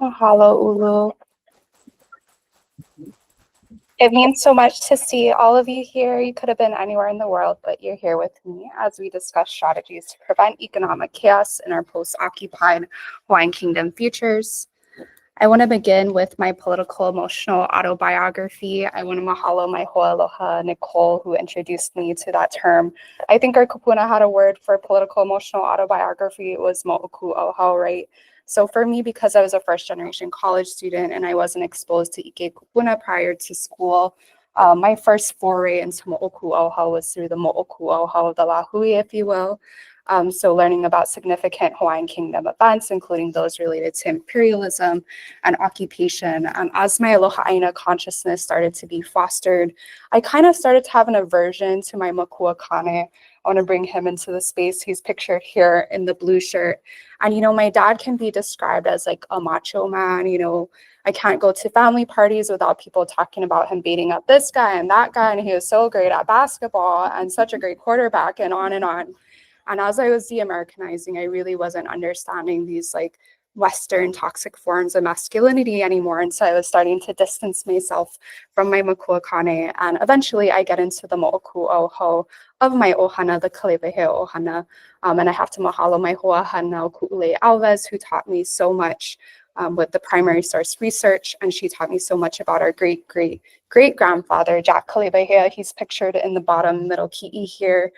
Mahalo, Ulu. It means so much to see all of you here. You could have been anywhere in the world, but you're here with me as we discuss strategies to prevent economic chaos in our post-occupied Hawaiian Kingdom futures. I want to begin with my political emotional autobiography. I want to mahalo my ho'aloha, Nicole, who introduced me to that term. I think our kupuna had a word for political emotional autobiography. It was mo'oku ohau, right? So for me, because I was a first generation college student and I wasn't exposed to ike kupuna prior to school, my first foray into mo'oku ohau was through the mo'oku ohau, the lahui, if you will. So learning about significant Hawaiian Kingdom events, including those related to imperialism and occupation. As my aloha ʻāina consciousness started to be fostered, I kind of started to have an aversion to my makua kane. I want to bring him into the space. He's pictured here in the blue shirt. And, you know, my dad can be described as like a macho man. You know, I can't go to family parties without people talking about him beating up this guy and that guy. And he was so great at basketball and such a great quarterback and on and on. And as I was de-Americanizing, I really wasn't understanding these like Western toxic forms of masculinity anymore. And so I was starting to distance myself from my makua kane. And eventually I get into the mo'oku ohau of my ohana, the kalewehe ohana. And I have to mahalo my hoahana Ku'ule Alves, who taught me so much with the primary source research. And she taught me so much about our great-great-great-grandfather, Jack Kalewehe. He's pictured in the bottom middle ki'i here.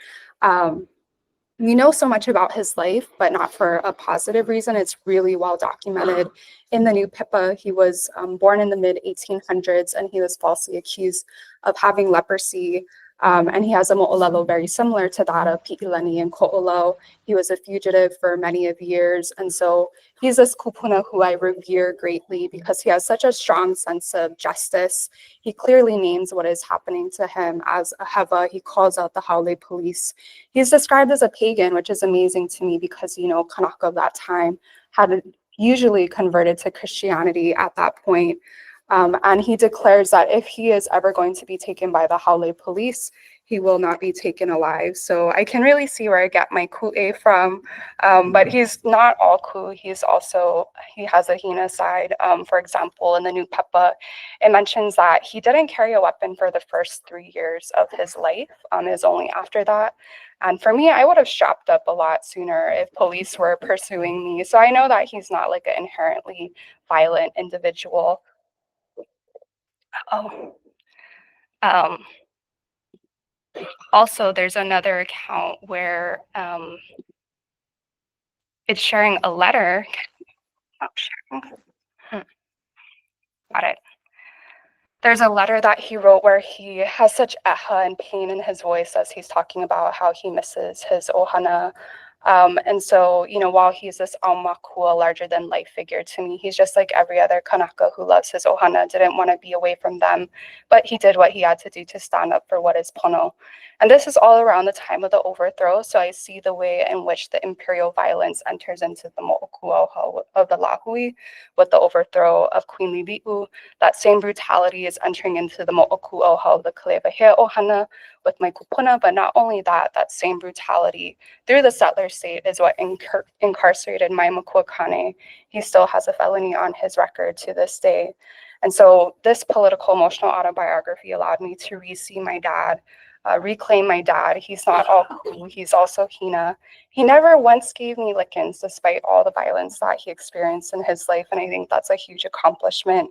We know so much about his life, but not for a positive reason. It's really well documented in the New Pippa. He was born in the mid-1800s, and he was falsely accused of having leprosy. And he has a mo'olelo very similar to that of Pi'ilani and Ko'olo. He was a fugitive for many of years. And so he's this kupuna who I revere greatly because he has such a strong sense of justice. He clearly names what is happening to him as a heva. He calls out the haole police. He's described as a pagan, which is amazing to me because, you know, kānaka of that time had usually converted to Christianity at that point. And he declares that if he is ever going to be taken by the haole police, he will not be taken alive. So I can really see where I get my ku'e from, but he's not all ku. He has a hina side. For example, in the New Peppa, it mentions that he didn't carry a weapon for the first 3 years of his life. It was only after that. And for me, I would have strapped up a lot sooner if police were pursuing me. So I know that he's not like an inherently violent individual. Oh, also, there's another account where it's sharing a letter. Not sharing. Got it. There's a letter that he wrote where he has such eha and pain in his voice as he's talking about how he misses his ohana. And so, you know, while he's this aumakua, larger than life figure to me, he's just like every other kānaka who loves his ohana, didn't want to be away from them, but he did what he had to do to stand up for what is pono. And this is all around the time of the overthrow. So I see the way in which the imperial violence enters into the mo'oku ohau of the lahui with the overthrow of Queen Lili'u. That same brutality is entering into the mo'oku ohau of the kalewehe ohana with my kupuna. But not only that, that same brutality through the settler state is what incarcerated my makua kane. He still has a felony on his record to this day. And so this political emotional autobiography allowed me to re-see my dad, reclaim my dad. He's not all cool, he's also hina. He never once gave me lickings despite all the violence that he experienced in his life. And I think that's a huge accomplishment.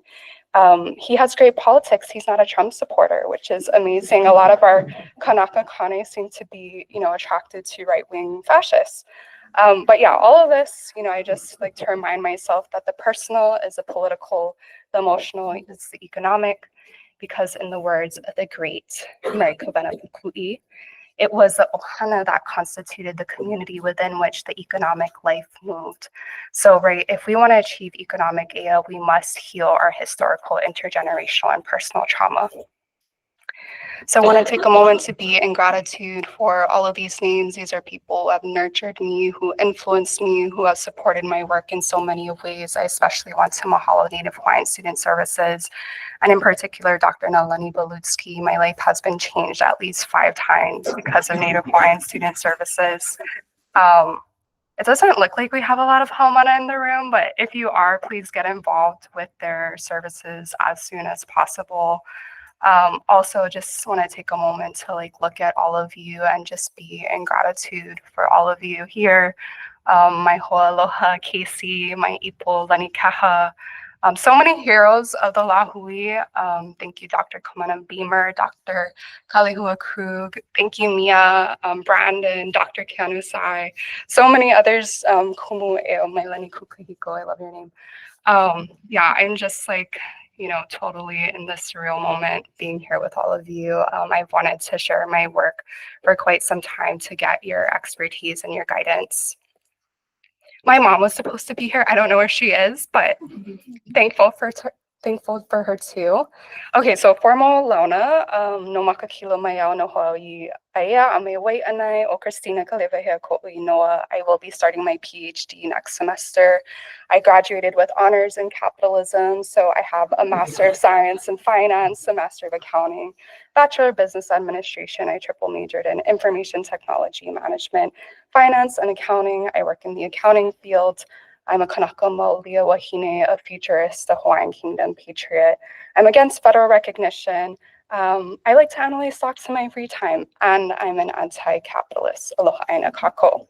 He has great politics. He's not a Trump supporter, which is amazing. A lot of our kānaka kane seem to be, you know, attracted to right-wing fascists. But yeah, all of this, you know, I just like to remind myself that the personal is the political, the emotional is the economic, because in the words of the great Mary Kobena Pukui, it was the ohana that constituted the community within which the economic life moved. So, right, if we want to achieve economic ea, we must heal our historical, intergenerational, and personal trauma. So I want to take a moment to be in gratitude for all of these names. These are people who have nurtured me, who influenced me, who have supported my work in so many ways. I especially want to mahalo Native Hawaiian Student Services, and in particular, Dr. Nalani Balutsky. My life has been changed at least 5 times because of Native Hawaiian Student Services. It doesn't look like we have a lot of haumana in the room, but if you are, please get involved with their services as soon as possible. Also, just want to take a moment to look at all of you and just be in gratitude for all of you here. My hoa aloha, Casey, my ipo, Lenny Kaha, so many heroes of the Lahui. Thank you, Dr. Kamana Beamer, Dr. Kalihua Krug. Thank you, Mia, Brandon, Dr. Kianusai. So many others. Kumu Eo Mailani Kukahiko, I love your name. Yeah, I'm just totally in this surreal moment being here with all of you. I've wanted to share my work for quite some time to get your expertise and your guidance. My mom was supposed to be here. I don't know where she is, but thankful for her too. Okay, so formal launa, no makakilo mayao no hawaii aya ame wai anai o Christina Kalevahea Ko'ui Noa. I will be starting my PhD next semester. I graduated with honors in capitalism, so I have a Master of Science in Finance, a Master of Accounting, Bachelor of Business Administration. I triple majored in Information Technology Management, Finance, and Accounting. I work in the accounting field. I'm a kānaka maoli, wahine, a futurist, a Hawaiian Kingdom patriot. I'm against federal recognition. I like to analyze stocks in my free time, and I'm an anti-capitalist. Aloha ʻāina kako.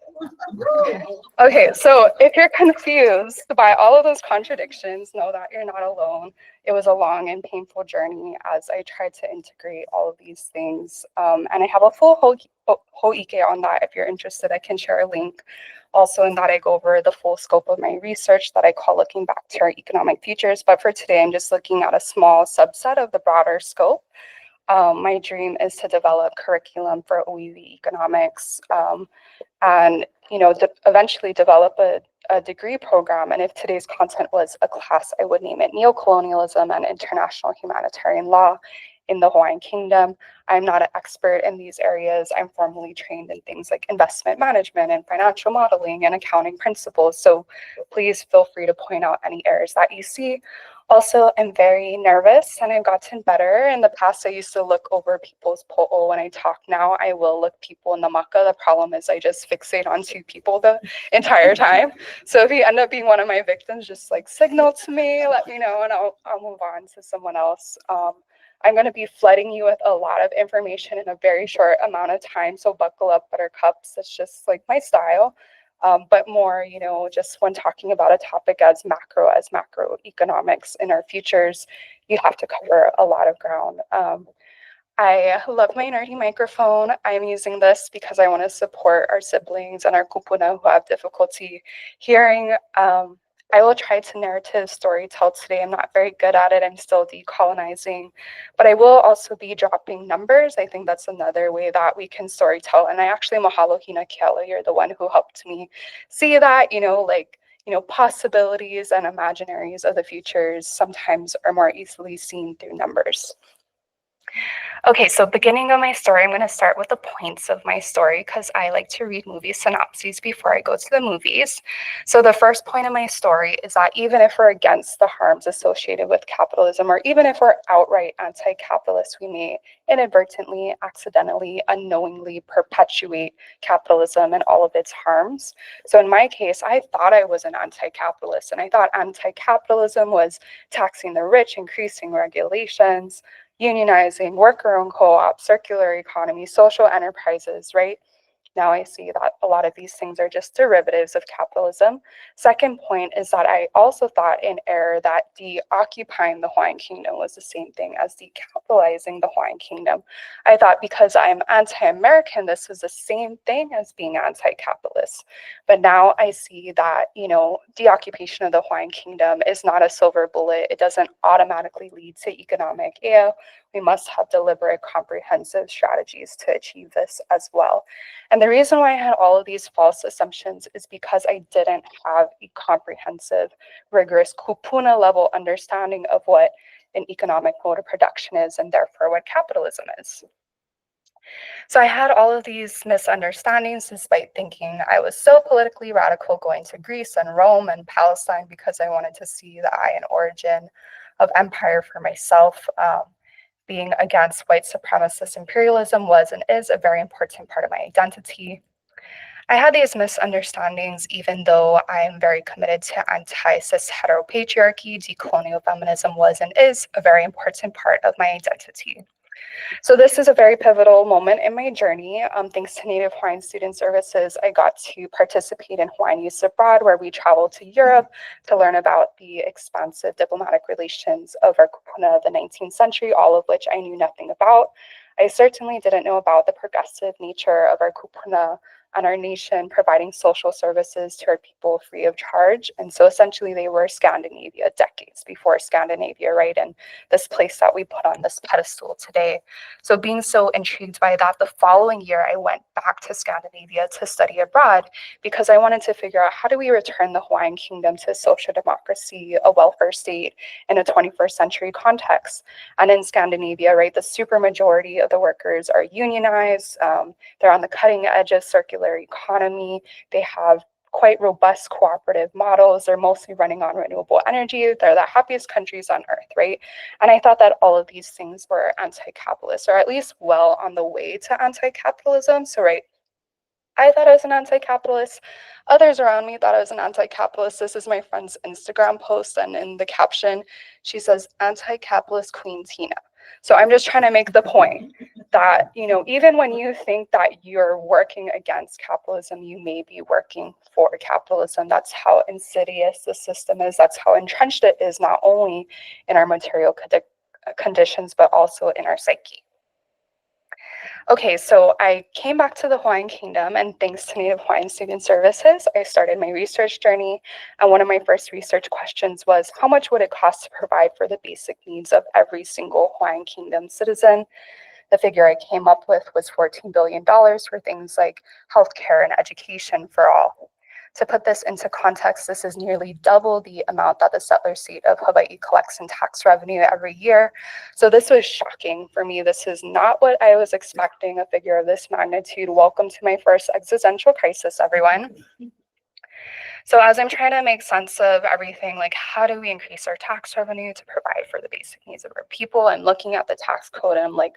Okay, so if you're confused by all of those contradictions, know that you're not alone. It was a long and painful journey as I tried to integrate all of these things. And I have a full ho'ike on that. If you're interested, I can share a link. Also in that, I go over the full scope of my research that I call looking back to our economic futures. But for today, I'm just looking at a small subset of the broader scope. My dream is to develop curriculum for OEV economics and eventually develop a degree program. And if today's content was a class, I would name it Neocolonialism and International Humanitarian Law in the Hawaiian Kingdom. I'm not an expert in these areas. I'm formally trained in things like investment management and financial modeling and accounting principles. So please feel free to point out any errors that you see. Also, I'm very nervous and I've gotten better. In the past, I used to look over people's po'o when I talk. Now I will look people in the maka. The problem is I just fixate on two people the entire time. So if you end up being one of my victims, just signal to me, let me know, and I'll move on to someone else. I'm going to be flooding you with a lot of information in a very short amount of time. So buckle up, buttercups. It's just my style. But more, just when talking about a topic as macroeconomics in our futures, you have to cover a lot of ground. I love my nerdy microphone. I'm using this because I want to support our siblings and our kupuna who have difficulty hearing. I will try to narrative story tell today. I'm not very good at it. I'm still decolonizing, but I will also be dropping numbers. I think that's another way that we can story tell. And I actually mahalo hina Keala. You're the one who helped me see that, possibilities and imaginaries of the futures sometimes are more easily seen through numbers. Okay, so beginning of my story, I'm going to start with the points of my story because I like to read movie synopses before I go to the movies. So the first point of my story is that even if we're against the harms associated with capitalism, or even if we're outright anti-capitalist, we may inadvertently, accidentally, unknowingly perpetuate capitalism and all of its harms. So in my case, I thought I was an anti-capitalist, and I thought anti-capitalism was taxing the rich, increasing regulations, unionizing, worker-owned co-ops, circular economy, social enterprises, right? Now I see that a lot of these things are just derivatives of capitalism. Second point is that I also thought in error that deoccupying the Hawaiian Kingdom was the same thing as decapitalizing the Hawaiian Kingdom. I thought because I'm anti-American, this was the same thing as being anti-capitalist. But now I see that, deoccupation of the Hawaiian Kingdom is not a silver bullet. It doesn't automatically lead to economic air. We must have deliberate, comprehensive strategies to achieve this as well. And the reason why I had all of these false assumptions is because I didn't have a comprehensive, rigorous kupuna level understanding of what an economic mode of production is and therefore what capitalism is. So I had all of these misunderstandings despite thinking I was so politically radical going to Greece and Rome and Palestine because I wanted to see the eye and origin of empire for myself. Being against white supremacist imperialism was and is a very important part of my identity. I had these misunderstandings, even though I am very committed to anti-cis heteropatriarchy. Decolonial feminism was and is a very important part of my identity. So this is a very pivotal moment in my journey. Thanks to Native Hawaiian Student Services, I got to participate in Hawaiian Youth Abroad, where we traveled to Europe to learn about the expansive diplomatic relations of our kupuna of the 19th century, all of which I knew nothing about. I certainly didn't know about the progressive nature of our kupuna and our nation providing social services to our people free of charge. And so essentially they were Scandinavia decades before Scandinavia, right? And this place that we put on this pedestal today. So being so intrigued by that, the following year I went back to Scandinavia to study abroad because I wanted to figure out, how do we return the Hawaiian Kingdom to social democracy, a welfare state in a 21st century context? And in Scandinavia, right, the supermajority of the workers are unionized. They're on the cutting edge of circular economy. They have quite robust cooperative models. They're mostly running on renewable energy. They're the happiest countries on earth, right? And I thought that all of these things were anti-capitalist, or at least well on the way to anti-capitalism. So, right, I thought I was an anti-capitalist. Others around me thought I was an anti-capitalist. This is my friend's Instagram post, and in the caption, she says, "Anti-capitalist Queen Tina." So I'm just trying to make the point that, you know, even when you think that you're working against capitalism, you may be working for capitalism. That's how insidious the system is. That's how entrenched it is, not only in our material conditions, but also in our psyche. Okay, so I came back to the Hawaiian Kingdom, and thanks to Native Hawaiian Student Services, I started my research journey. And one of my first research questions was, how much would it cost to provide for the basic needs of every single Hawaiian Kingdom citizen? The figure I came up with was $14 billion for things like healthcare and education for all. To put this into context, this is nearly double the amount that the settler state of Hawaii collects in tax revenue every year. So this was shocking for me. This is not what I was expecting, a figure of this magnitude. Welcome to my first existential crisis, everyone. So as I'm trying to make sense of everything, like how do we increase our tax revenue to provide for the basic needs of our people, and looking at the tax code, and I'm like,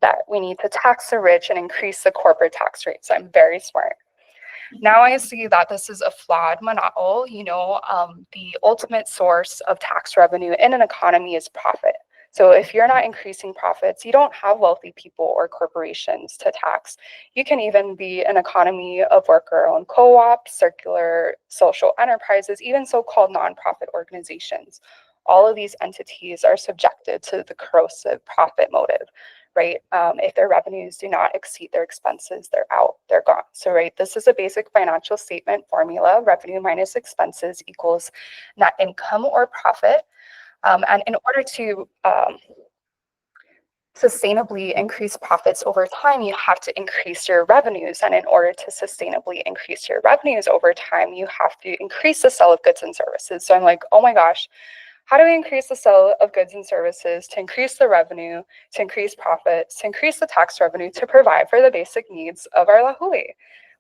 that we need to tax the rich and increase the corporate tax rates. I'm very smart. Now I see that this is a flawed mana'o. You know, the ultimate source of tax revenue in an economy is profit. So if you're not increasing profits, you don't have wealthy people or corporations to tax. You can even be an economy of worker-owned co-ops, circular social enterprises, even so-called nonprofit organizations. All of these entities are subjected to the corrosive profit motive, right? If their revenues do not exceed their expenses, they're out, they're gone. So, right, this is a basic financial statement formula. Revenue minus expenses equals net income or profit. And in order to sustainably increase profits over time, you have to increase your revenues. And in order to sustainably increase your revenues over time, you have to increase the sale of goods and services. So I'm like, oh my gosh, how do we increase the sale of goods and services to increase the revenue, to increase profits, to increase the tax revenue, to provide for the basic needs of our lahui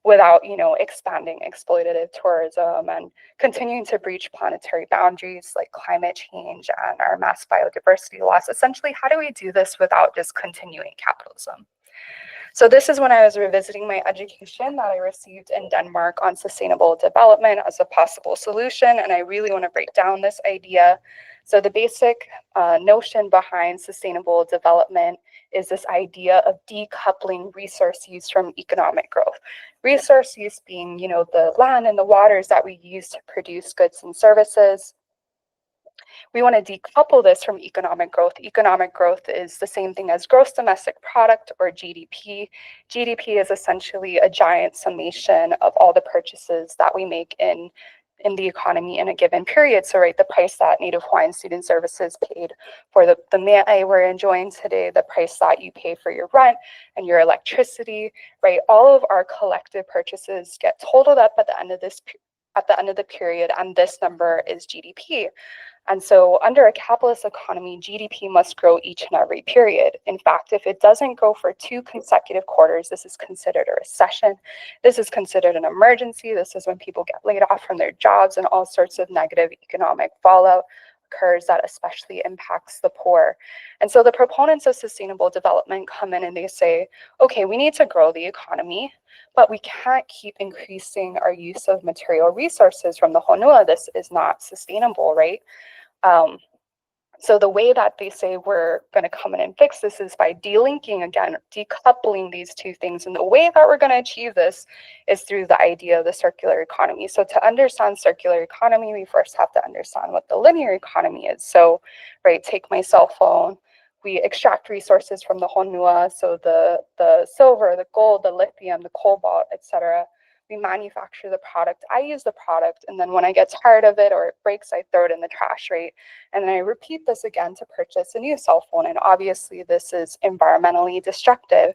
without, you know, expanding exploitative tourism and continuing to breach planetary boundaries like climate change and our mass biodiversity loss? Essentially, how do we do this without just continuing capitalism? So this is when I was revisiting my education that I received in Denmark on sustainable development as a possible solution. And I really want to break down this idea. So the basic notion behind sustainable development is this idea of decoupling resource use from economic growth. Resource use being, you know, the land and the waters that we use to produce goods and services. We want to decouple this from economic growth. Economic growth is the same thing as gross domestic product, or GDP. GDP is essentially a giant summation of all the purchases that we make in the economy in a given period. So, right, the price that Native Hawaiian Student Services paid for the me'ai we're enjoying today, the price that you pay for your rent and your electricity, right? All of our collective purchases get totaled up at the end of the period, and this number is GDP. And so under a capitalist economy, GDP must grow each and every period. In fact, if it doesn't grow for 2 consecutive quarters, this is considered a recession. This is considered an emergency. This is when people get laid off from their jobs and all sorts of negative economic fallout occurs that especially impacts the poor. And so the proponents of sustainable development come in and they say, okay, we need to grow the economy, but we can't keep increasing our use of material resources from the honua. This is not sustainable, right? So the way that they say we're going to come in and fix this is by delinking, again, decoupling these two things. And the way that we're going to achieve this is through the idea of the circular economy. So to understand circular economy, we first have to understand what the linear economy is. So, right, take my cell phone. We extract resources from the honua, so the silver, the gold, the lithium, the cobalt, etc. We manufacture the product. I use the product, and then when I get tired of it or it breaks, I throw it in the trash, right? And then I repeat this again to purchase a new cell phone. And obviously, this is environmentally destructive.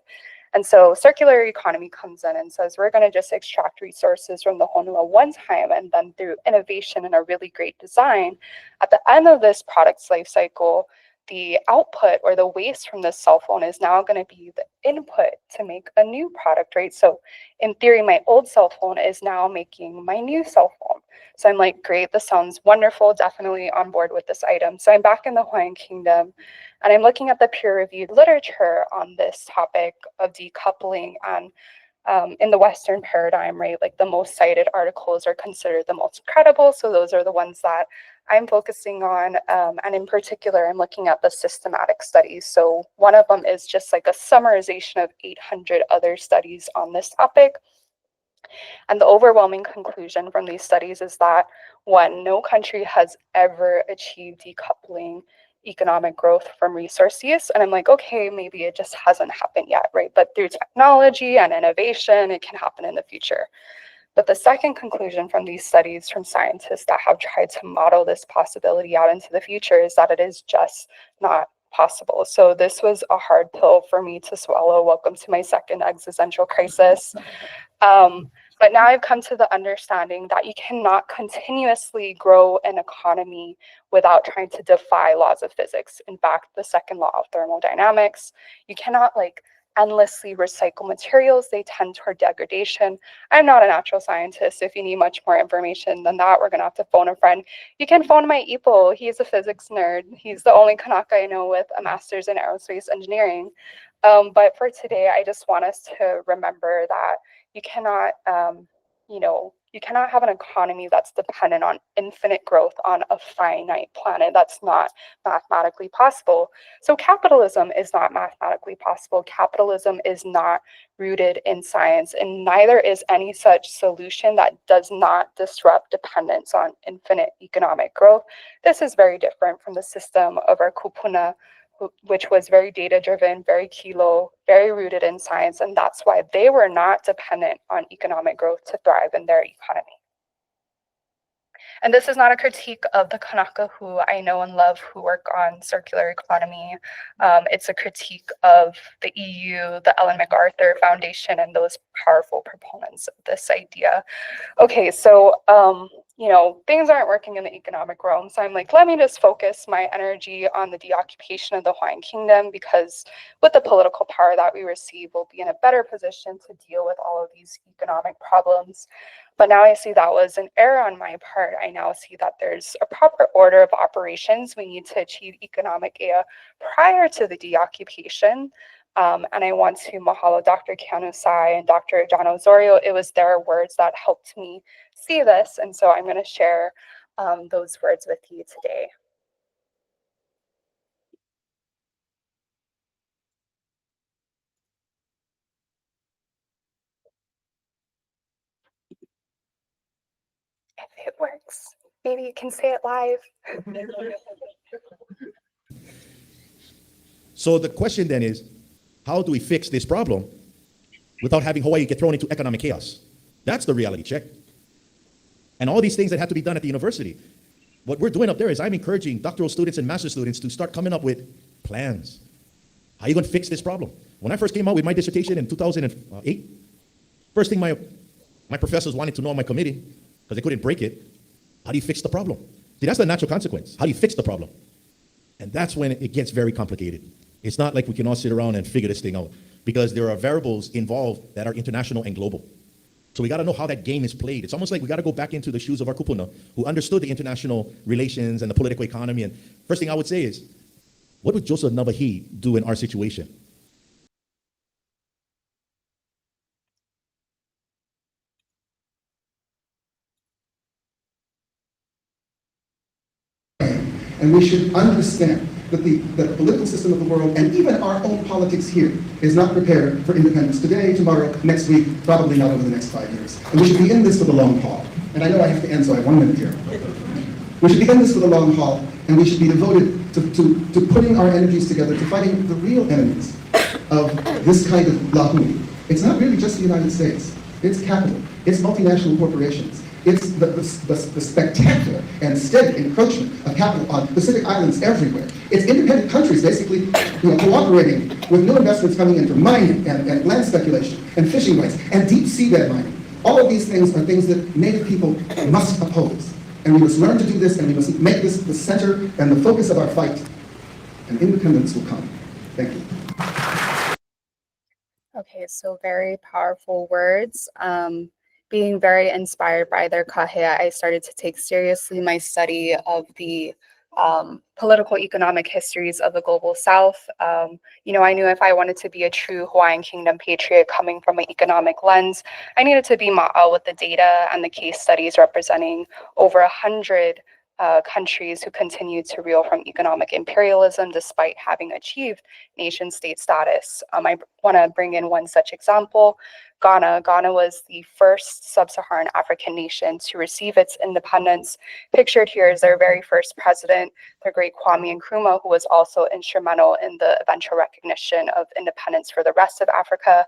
And so circular economy comes in and says, we're going to just extract resources from the honua one time, and then through innovation and a really great design, at the end of this product's life cycle, the output or the waste from this cell phone is now going to be the input to make a new product, right? So in theory, my old cell phone is now making my new cell phone. So I'm like, great, this sounds wonderful, definitely on board with this item. So I'm back in the Hawaiian Kingdom, and I'm looking at the peer-reviewed literature on this topic of decoupling. And in the Western paradigm, right, like the most cited articles are considered the most credible. So those are the ones that I'm focusing on. And in particular, I'm looking at the systematic studies. So one of them is just like a summarization of 800 other studies on this topic. And the overwhelming conclusion from these studies is that, one, no country has ever achieved decoupling economic growth from resource use. And I'm like, okay, maybe it just hasn't happened yet, right? But through technology and innovation, it can happen in the future. But the second conclusion from these studies from scientists that have tried to model this possibility out into the future is that it is just not possible. So this was a hard pill for me to swallow. Welcome to my second existential crisis. But now I've come to the understanding that you cannot continuously grow an economy without trying to defy laws of physics. In fact, the second law of thermodynamics, you cannot like endlessly recycle materials. They tend toward degradation. I'm not a natural scientist. If you need much more information than that, we're gonna have to phone a friend. You can phone my ipo. He's a physics nerd. He's the only kānaka I know with a master's in aerospace engineering. But for today, I just want us to remember that you cannot, you cannot have an economy that's dependent on infinite growth on a finite planet. That's not mathematically possible. So capitalism is not mathematically possible. Capitalism is not rooted in science, and neither is any such solution that does not disrupt dependence on infinite economic growth. This is very different from the system of our kupuna, which was very data-driven, very kilo, very rooted in science, and that's why they were not dependent on economic growth to thrive in their economy. And this is not a critique of the kānaka who I know and love who work on circular economy. It's a critique of the EU, the Ellen MacArthur Foundation, and those powerful proponents of this idea. Okay, so things aren't working in the economic realm. So I'm like, let me just focus my energy on the deoccupation of the Hawaiian Kingdom, because with the political power that we receive, we'll be in a better position to deal with all of these economic problems. But now I see that was an error on my part. I now see that there's a proper order of operations. We need to achieve economic ea prior to the deoccupation. And I want to mahalo Dr. Keanu Sai and Dr. John Osorio. It was their words that helped me see this. And so I'm going to share those words with you today. If it works, maybe you can say it live. So the question then is, how do we fix this problem without having Hawaii get thrown into economic chaos? That's the reality check. And all these things that have to be done at the university. What we're doing up there is I'm encouraging doctoral students and master students to start coming up with plans. How are you going to fix this problem? When I first came out with my dissertation in 2008, first thing my professors wanted to know on my committee, because they couldn't break it, how do you fix the problem? See, that's the natural consequence. How do you fix the problem? And that's when it gets very complicated. It's not like we can all sit around and figure this thing out, because there are variables involved that are international and global. So we got to know how that game is played. It's almost like we got to go back into the shoes of our kupuna, who understood the international relations and the political economy. And first thing I would say is, what would Joseph Navahi do in our situation? And we should understand that the political system of the world, and even our own politics here, is not prepared for independence today, tomorrow, next week, probably not over the next 5 years. And we should be in this for the long haul. And I know I have to end, so I have 1 minute here. We should be in this for the long haul, and we should be devoted to putting our energies together, to fighting the real enemies of this kind of lahui. It's not really just the United States. It's capital. It's multinational corporations. It's the spectacular and steady encroachment of capital on Pacific islands everywhere. It's independent countries basically cooperating with new investments coming in for mining and land speculation and fishing rights and deep seabed mining. All of these things are things that Native people must oppose. And we must learn to do this, and we must make this the center and the focus of our fight. And independence will come. Thank you. Okay, so very powerful words. Being very inspired by their kahea, I started to take seriously my study of the political economic histories of the global South. I knew if I wanted to be a true Hawaiian Kingdom patriot coming from an economic lens, I needed to be ma'a with the data and the case studies representing over 100 countries who continue to reel from economic imperialism despite having achieved nation state status. I want to bring in one such example. Ghana. Ghana was the first sub-Saharan African nation to receive its independence. Pictured here is their very first president, the great Kwame Nkrumah, who was also instrumental in the eventual recognition of independence for the rest of Africa.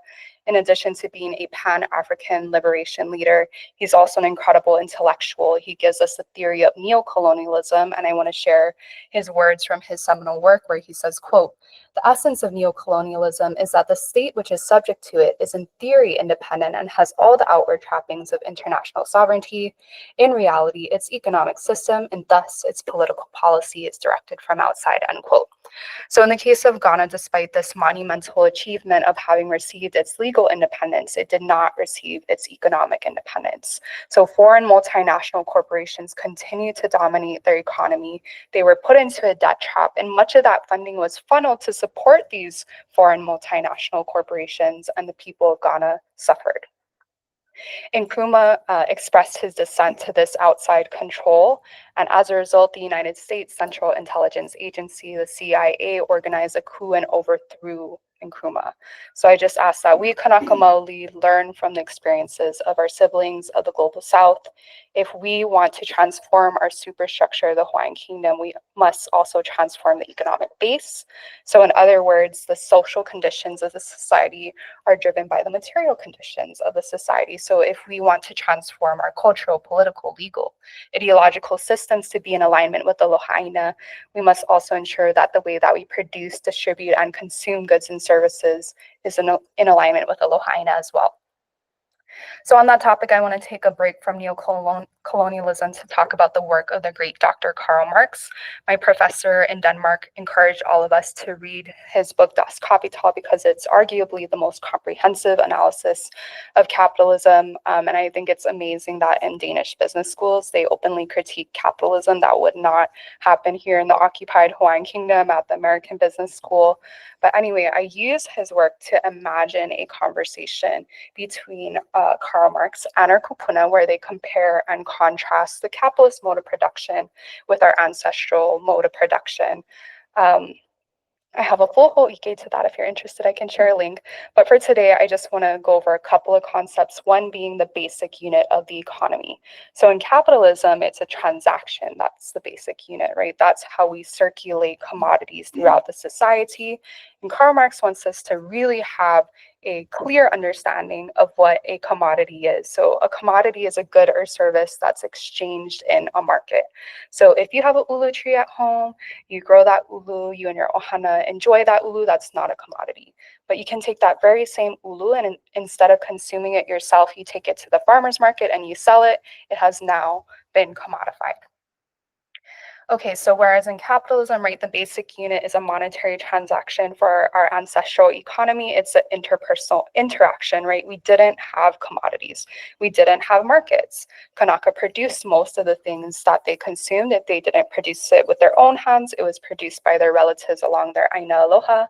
In addition to being a pan-African liberation leader, he's also an incredible intellectual. He gives us the theory of neocolonialism, and I want to share his words from his seminal work where he says, quote, "The essence of neocolonialism is that the state which is subject to it is in theory independent and has all the outward trappings of international sovereignty. In reality, its economic system and thus its political policy is directed from outside," end quote. So in the case of Ghana, despite this monumental achievement of having received its legal independence, it did not receive its economic independence. So foreign multinational corporations continue to dominate their economy. They were put into a debt trap, and much of that funding was funneled to support these foreign multinational corporations, and the people of Ghana suffered. Nkrumah expressed his dissent to this outside control, and as a result, the United States Central Intelligence Agency, the CIA, organized a coup and overthrew Nkrumah. So I just ask that we kānaka maoli learn from the experiences of our siblings of the Global South. If we want to transform our superstructure, the Hawaiian Kingdom, we must also transform the economic base. So in other words, the social conditions of the society are driven by the material conditions of the society. So if we want to transform our cultural, political, legal, ideological systems to be in alignment with the ʻāina, we must also ensure that the way that we produce, distribute, and consume goods and services is in alignment with the ʻāina as well. So on that topic, I want to take a break from neocolonialism to talk about the work of the great Dr. Karl Marx. My professor in Denmark encouraged all of us to read his book Das Kapital because it's arguably the most comprehensive analysis of capitalism. And I think it's amazing that in Danish business schools, they openly critique capitalism. That would not happen here in the occupied Hawaiian Kingdom at the American Business School. But anyway, I use his work to imagine a conversation between Karl Marx and our kupuna, where they compare and contrast the capitalist mode of production with our ancestral mode of production. I have a full ho'ike to that. If you're interested, I can share a link. But for today, I just want to go over a couple of concepts, one being the basic unit of the economy. So in capitalism, it's a transaction. That's the basic unit, right? That's how we circulate commodities throughout the society. And Karl Marx wants us to really have a clear understanding of what a commodity is. So a commodity is a good or service that's exchanged in a market. So if you have an ulu tree at home, you grow that ulu, you and your ohana enjoy that ulu, that's not a commodity. But you can take that very same ulu and instead of consuming it yourself, you take it to the farmer's market and you sell it. It has now been commodified. Okay, so whereas in capitalism, right, the basic unit is a monetary transaction for our ancestral economy, it's an interpersonal interaction, right? We didn't have commodities. We didn't have markets. Kānaka produced most of the things that they consumed. If they didn't produce it with their own hands, it was produced by their relatives along their ʻāina aloha.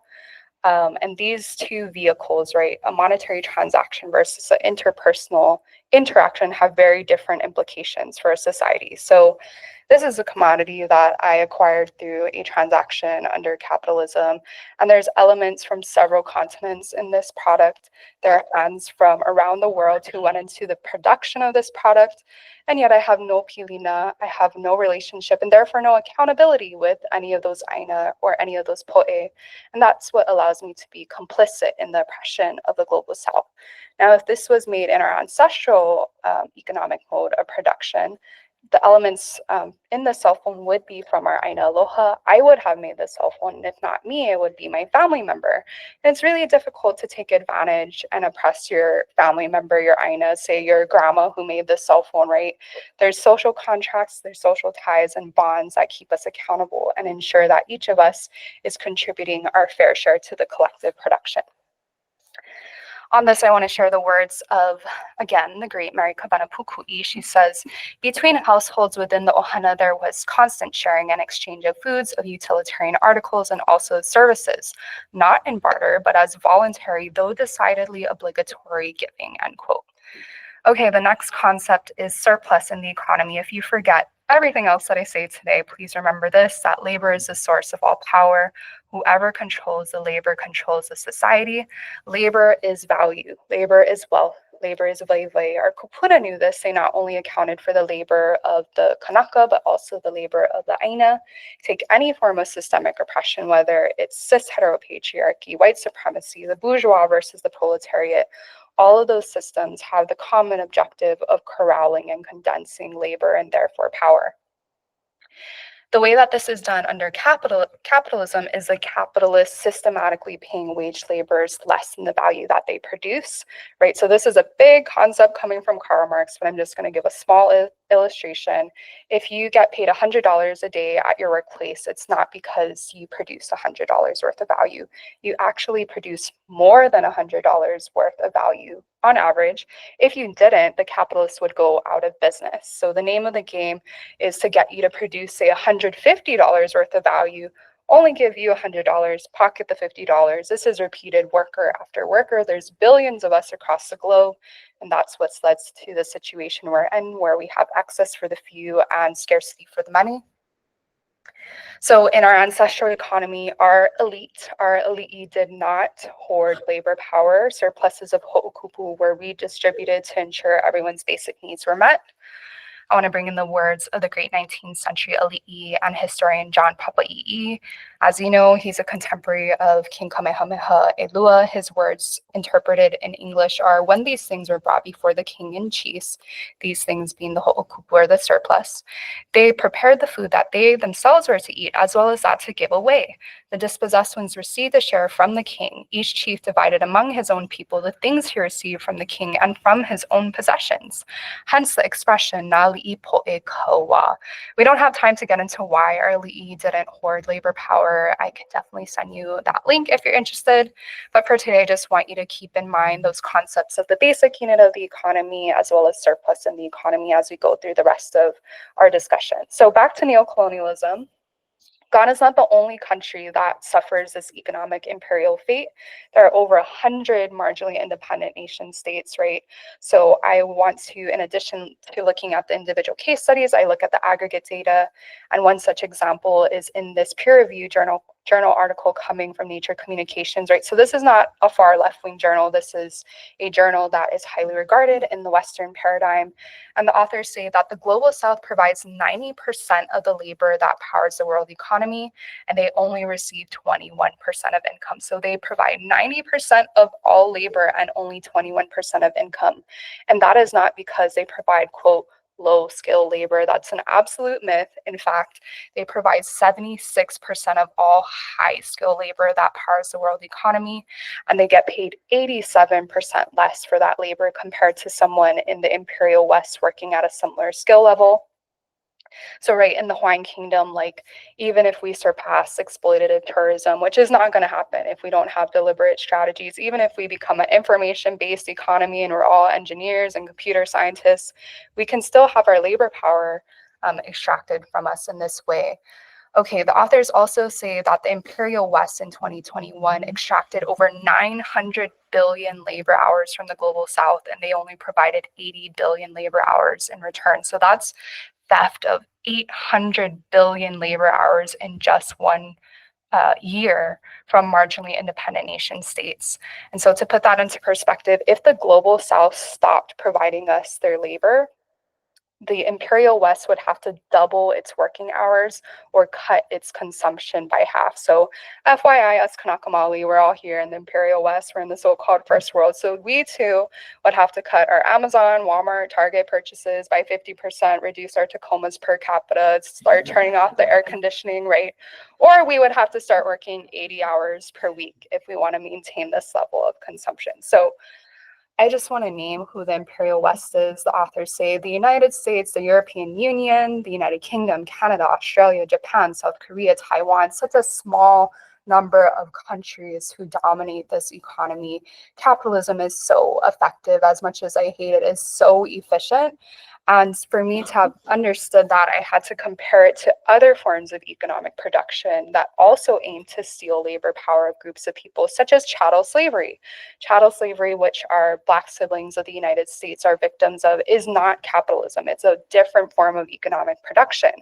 And these two vehicles, right, a monetary transaction versus an interpersonal interaction, have very different implications for a society. So this is a commodity that I acquired through a transaction under capitalism, and there's elements from several continents in this product. There are hands from around the world who went into the production of this product, and yet I have no pilina, I have no relationship, and therefore no accountability with any of those ʻāina or any of those poe. And that's what allows me to be complicit in the oppression of the global south. Now, if this was made in our ancestral economic mode of production, the elements in the cell phone would be from our ʻāina aloha. I would have made the cell phone, and if not me, it would be my family member. And it's really difficult to take advantage and oppress your family member, your ʻāina, say your grandma who made the cell phone, right? There's social contracts, there's social ties and bonds that keep us accountable and ensure that each of us is contributing our fair share to the collective production. On this, I want to share the words of, again, the great Mary Kabana Puku'i. She says, between households within the ohana, there was constant sharing and exchange of foods, of utilitarian articles, and also services, not in barter, but as voluntary, though decidedly obligatory giving, end quote. Okay, the next concept is surplus in the economy. If you forget everything else that I say today, please remember this, that labor is the source of all power. Whoever controls the labor controls the society. Labor is value. Labor is wealth. Labor is vaiwai. Our kupuna knew this. They not only accounted for the labor of the kānaka, but also the labor of the ʻāina. Take any form of systemic oppression, whether it's cis heteropatriarchy, white supremacy, the bourgeois versus the proletariat, all of those systems have the common objective of corralling and condensing labor and therefore power. The way that this is done under capitalism is the capitalist systematically paying wage laborers less than the value that they produce, right? So this is a big concept coming from Karl Marx, but I'm just going to give a small illustration. If you get paid $100 a day at your workplace, it's not because you produce $100 worth of value. You actually produce more than $100 worth of value on average. If you didn't, the capitalists would go out of business. So the name of the game is to get you to produce, say, $150 worth of value, only give you $100, pocket the $50. This is repeated worker after worker. There's billions of us across the globe, and that's what's led to the situation we're in, where we have excess for the few and scarcity for the many. So in our ancestral economy, our elite did not hoard labor power. Surpluses of ho'okupu were redistributed to ensure everyone's basic needs were met. I want to bring in the words of the great 19th century ali'i and historian John Papa'i'i. As you know, he's a contemporary of King Kamehameha Elua. His words interpreted in English are, when these things were brought before the king and chiefs, these things being the ho'okupu or the surplus, they prepared the food that they themselves were to eat, as well as that to give away. The dispossessed ones received a share from the king. Each chief divided among his own people the things he received from the king and from his own possessions. Hence the expression, na li'i po'e kaua. We don't have time to get into why our li'i didn't hoard labor power. I could definitely send you that link if you're interested. But for today, I just want you to keep in mind those concepts of the basic unit of the economy, as well as surplus in the economy as we go through the rest of our discussion. So back to neocolonialism. Ghana is not the only country that suffers this economic imperial fate. There are over 100 marginally independent nation states, right? So I want to, in addition to looking at the individual case studies, I look at the aggregate data. And one such example is in this peer-reviewed journal article coming from Nature Communications, right? So this is not a far left-wing journal. This is a journal that is highly regarded in the Western paradigm. And the authors say that the global South provides 90% of the labor that powers the world economy, and they only receive 21% of income. So they provide 90% of all labor and only 21% of income. And that is not because they provide, quote, low skill labor. That's an absolute myth. In fact, they provide 76% of all high skill labor that powers the world economy, and they get paid 87% less for that labor compared to someone in the imperial West working at a similar skill level. So right in the Hawaiian Kingdom, like even if we surpass exploitative tourism, which is not going to happen if we don't have deliberate strategies, even if we become an information-based economy and we're all engineers and computer scientists, we can still have our labor power extracted from us in this way. Okay, the authors also say that the Imperial West in 2021 extracted over 900 billion labor hours from the global South, and they only provided 80 billion labor hours in return. So that's theft of 800 billion labor hours in just one year from marginally independent nation states. And so to put that into perspective, if the global South stopped providing us their labor, the Imperial West would have to double its working hours or cut its consumption by half. So FYI, us kānaka maoli, we're all here in the Imperial West, we're in the so-called first world. So we too would have to cut our Amazon, Walmart, Target purchases by 50%, reduce our Tacomas per capita, start turning off the air conditioning, right? Or we would have to start working 80 hours per week if we want to maintain this level of consumption. So I just want to name who the Imperial West is. The authors say the United States, the European Union, the United Kingdom, Canada, Australia, Japan, South Korea, Taiwan, such a small number of countries who dominate this economy. Capitalism is so effective, as much as I hate it, is so efficient. And for me to have understood that, I had to compare it to other forms of economic production that also aim to steal labor power of groups of people, such as chattel slavery. Chattel slavery, which our Black siblings of the United States are victims of, is not capitalism. It's a different form of economic production.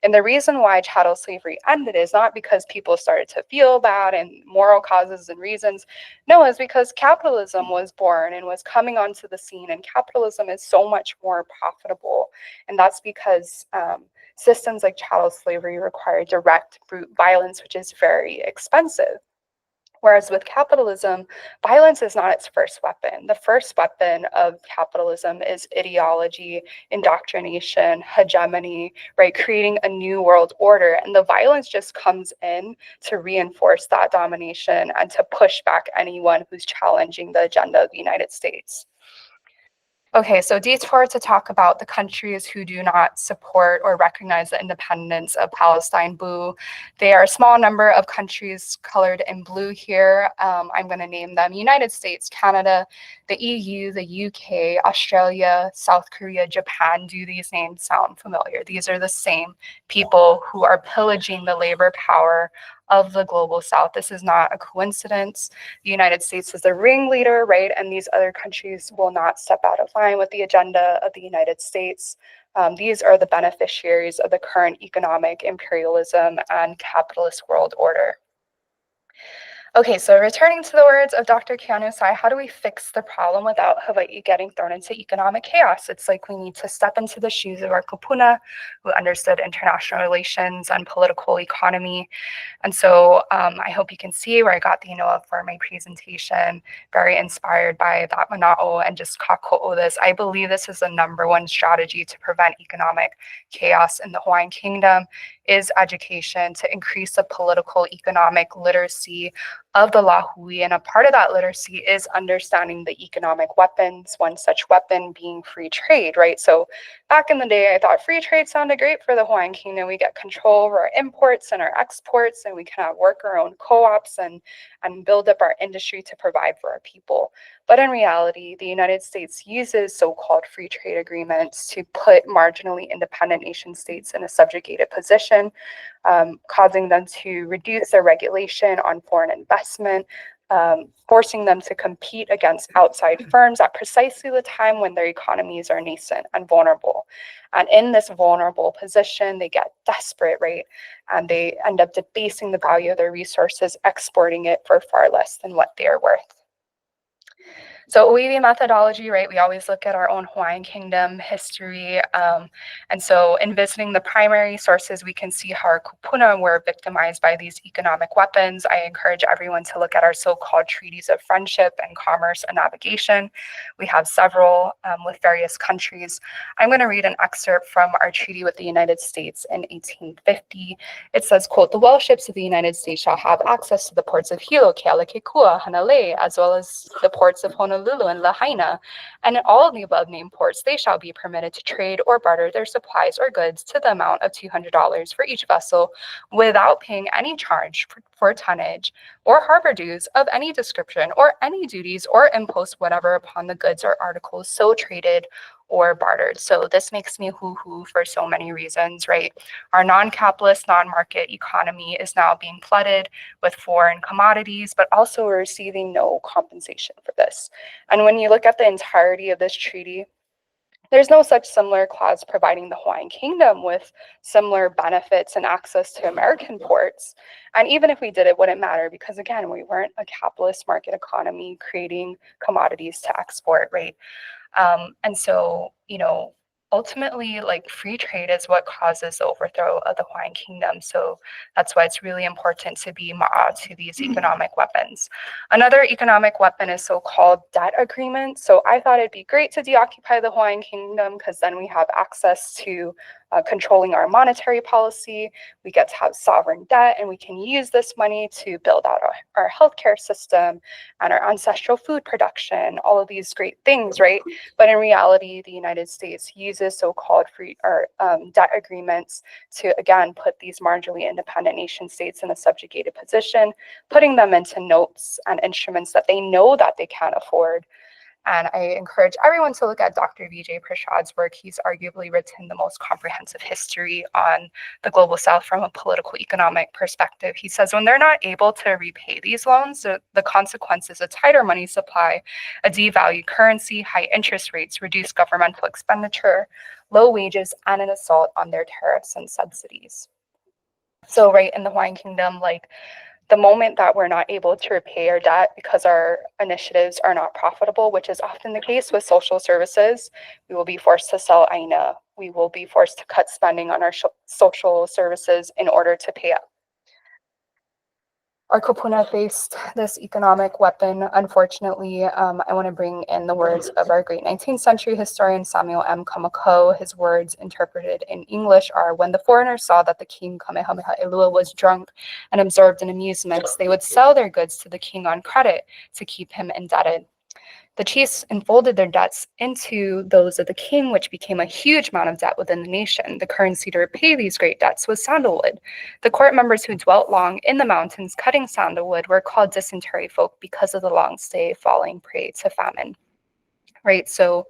And the reason why chattel slavery ended is not because people started to feel bad and moral causes and reasons. No, it's because capitalism was born and was coming onto the scene, and capitalism is so much more profitable. And that's because systems like chattel slavery require direct brute violence, which is very expensive. Whereas with capitalism, violence is not its first weapon. The first weapon of capitalism is ideology, indoctrination, hegemony, right? Creating a new world order. And the violence just comes in to reinforce that domination and to push back anyone who's challenging the agenda of the United States. Okay, so detour to talk about the countries who do not support or recognize the independence of Palestine. Boo. They are a small number of countries colored in blue here. I'm going to name them: United States, Canada, the EU, the UK, Australia, South Korea, Japan. Do these names sound familiar? These are the same people who are pillaging the labor power of the global South. This is not a coincidence. The United States is the ringleader, right? And these other countries will not step out of line with the agenda of the United States. These are the beneficiaries of the current economic imperialism and capitalist world order. Okay, so returning to the words of Dr. Keanu Sai, how do we fix the problem without Hawaii getting thrown into economic chaos? It's like we need to step into the shoes of our kupuna, who understood international relations and political economy. And so I hope you can see where I got the inoa for my presentation, very inspired by that mana'o and just kako'o this. I believe this is the #1 strategy to prevent economic chaos in the Hawaiian Kingdom is education, to increase the political economic literacy of the lahui. And a part of that literacy is understanding the economic weapons, one such weapon being free trade, right? So back in the day, I thought free trade sounded great for the Hawaiian Kingdom. We get control over our imports and our exports, and we can work our own co-ops and build up our industry to provide for our people. But in reality, the United States uses so-called free trade agreements to put marginally independent nation states in a subjugated position, causing them to reduce their regulation on foreign investment, forcing them to compete against outside firms at precisely the time when their economies are nascent and vulnerable. And in this vulnerable position, they get desperate, right? And they end up debasing the value of their resources, exporting it for far less than what they are worth. So Oiwi methodology, right? We always look at our own Hawaiian Kingdom history. And so in visiting the primary sources, we can see how our kupuna were victimized by these economic weapons. I encourage everyone to look at our so-called treaties of friendship and commerce and navigation. We have several with various countries. I'm going to read an excerpt from our treaty with the United States in 1850. It says, quote, "The well ships of the United States shall have access to the ports of Hilo, Kealakekua, Hanalei, as well as the ports of Honolulu Honolulu and Lahaina, and in all of the above named ports, they shall be permitted to trade or barter their supplies or goods to the amount of $200 for each vessel without paying any charge for tonnage or harbor dues of any description or any duties or imposts whatever upon the goods or articles so traded or bartered. So this makes me hoo-hoo for so many reasons, right? Our non-capitalist, non-market economy is now being flooded with foreign commodities, but also we're receiving no compensation for this. And when you look at the entirety of this treaty, there's no such similar clause providing the Hawaiian Kingdom with similar benefits and access to American ports. And even if we did, it wouldn't matter because, again, we weren't a capitalist market economy creating commodities to export, right? And so, ultimately, like free trade is what causes the overthrow of the Hawaiian Kingdom. So that's why it's really important to be ma'a to these economic weapons. Another economic weapon is so-called debt agreements. So I thought it'd be great to deoccupy the Hawaiian Kingdom because then we have access to controlling our monetary policy. We get to have sovereign debt, and we can use this money to build out our healthcare system and our ancestral food production, all of these great things, right? But in reality, the United States uses so-called debt agreements to, again, put these marginally independent nation states in a subjugated position, putting them into notes and instruments that they know that they can't afford. And I encourage everyone to look at Dr. Vijay Prashad's work. He's arguably written the most comprehensive history on the global south from a political economic perspective. He says when they're not able to repay these loans, the consequence is a tighter money supply, a devalued currency, high interest rates, reduced governmental expenditure, low wages, and an assault on their tariffs and subsidies. So right in the Hawaiian Kingdom, like the moment that we're not able to repay our debt because our initiatives are not profitable, which is often the case with social services, we will be forced to sell ʻāina. We will be forced to cut spending on our social services in order to pay up. Our kupuna faced this economic weapon. Unfortunately, I want to bring in the words of our great 19th century historian Samuel M. Kamako. His words interpreted in English are, when the foreigners saw that the king Kamehameha Elua was drunk and absorbed in amusements, they would sell their goods to the king on credit to keep him indebted. The chiefs enfolded their debts into those of the king, which became a huge amount of debt within the nation. The currency to repay these great debts was sandalwood. The court members who dwelt long in the mountains cutting sandalwood were called dysentery folk because of the long stay, falling prey to famine. Right, so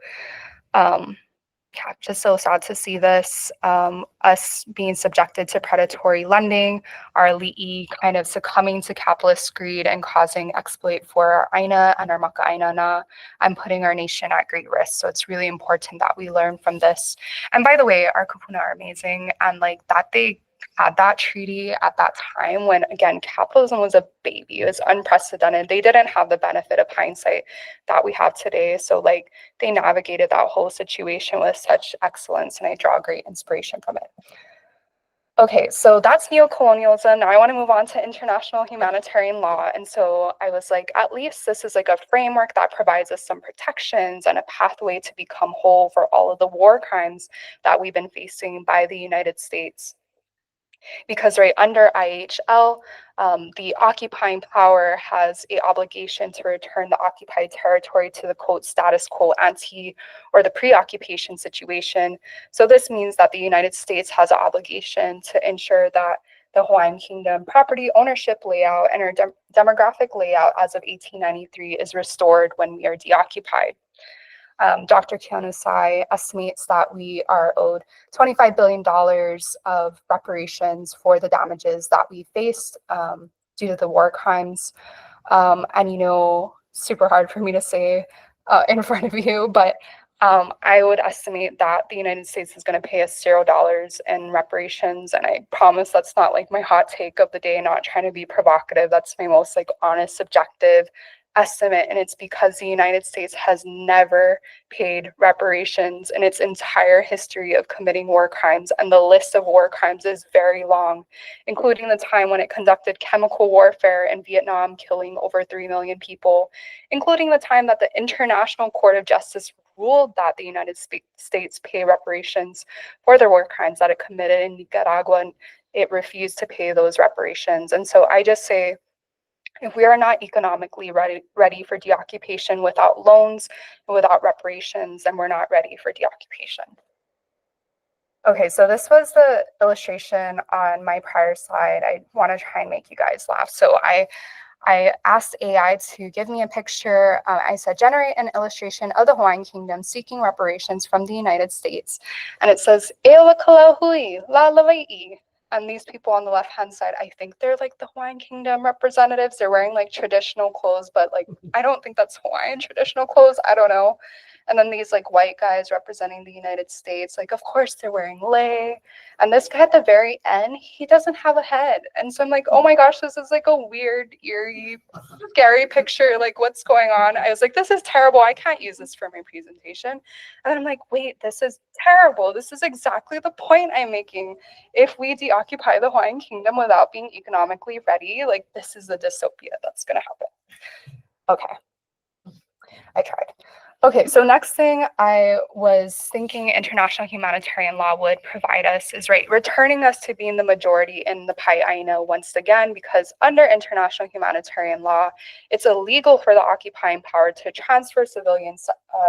just so sad to see this, us being subjected to predatory lending, our li'i kind of succumbing to capitalist greed and causing exploit for our ʻāina and our maka'ainana and putting our nation at great risk. So it's really important that we learn from this. And by the way, our kupuna are amazing, and like that they had that treaty at that time when, again, capitalism was a baby. It was unprecedented. They didn't have the benefit of hindsight that we have today. So like they navigated that whole situation with such excellence, and I draw great inspiration from it. Okay, so that's neocolonialism. Now I want to move on to international humanitarian law. And so I was like, at least this is like a framework that provides us some protections and a pathway to become whole for all of the war crimes that we've been facing by the United States. Because right under IHL, the occupying power has an obligation to return the occupied territory to the quote status quo ante or the pre-occupation situation. So this means that the United States has an obligation to ensure that the Hawaiian Kingdom property ownership layout and our demographic layout as of 1893 is restored when we are deoccupied. Dr. Keanu Sai estimates that we are owed $25 billion of reparations for the damages that we faced due to the war crimes. And, you know, super hard for me to say in front of you, but I would estimate that the United States is going to pay us $0 in reparations. And I promise that's not like my hot take of the day, not trying to be provocative. That's my most like honest, subjective estimate, and it's because the United States has never paid reparations in its entire history of committing war crimes, and the list of war crimes is very long, including the time when it conducted chemical warfare in Vietnam, killing over 3 million people, including the time that the International Court of Justice ruled that the United States pay reparations for the war crimes that it committed in Nicaragua, and it refused to pay those reparations. And so I just say, If we are not economically ready for deoccupation without loans and without reparations, then we're not ready for deoccupation. Okay, so this was the illustration on my prior slide. I want to try and make you guys laugh. So I asked AI to give me a picture. I said, generate an illustration of the Hawaiian Kingdom seeking reparations from the United States. And it says, "Eola Kalahui, la Lawai'i." And these people on the left-hand side, I think they're like the Hawaiian Kingdom representatives. They're wearing like traditional clothes, but like, I don't think that's Hawaiian traditional clothes. I don't know. And then these like white guys representing the United States, like, of course they're wearing lei. And this guy at the very end, he doesn't have a head. And so I'm like, oh my gosh, this is like a weird, eerie, scary picture. Like, what's going on? I was like, this is terrible. I can't use this for my presentation. And then I'm like, wait, this is terrible. This is exactly the point I'm making. If we deoccupy the Hawaiian Kingdom without being economically ready, like, this is the dystopia that's going to happen. Okay, I tried. Okay, so next thing I was thinking international humanitarian law would provide us is, right, returning us to being the majority in the ʻāina once again, because under international humanitarian law, it's illegal for the occupying power to transfer civilian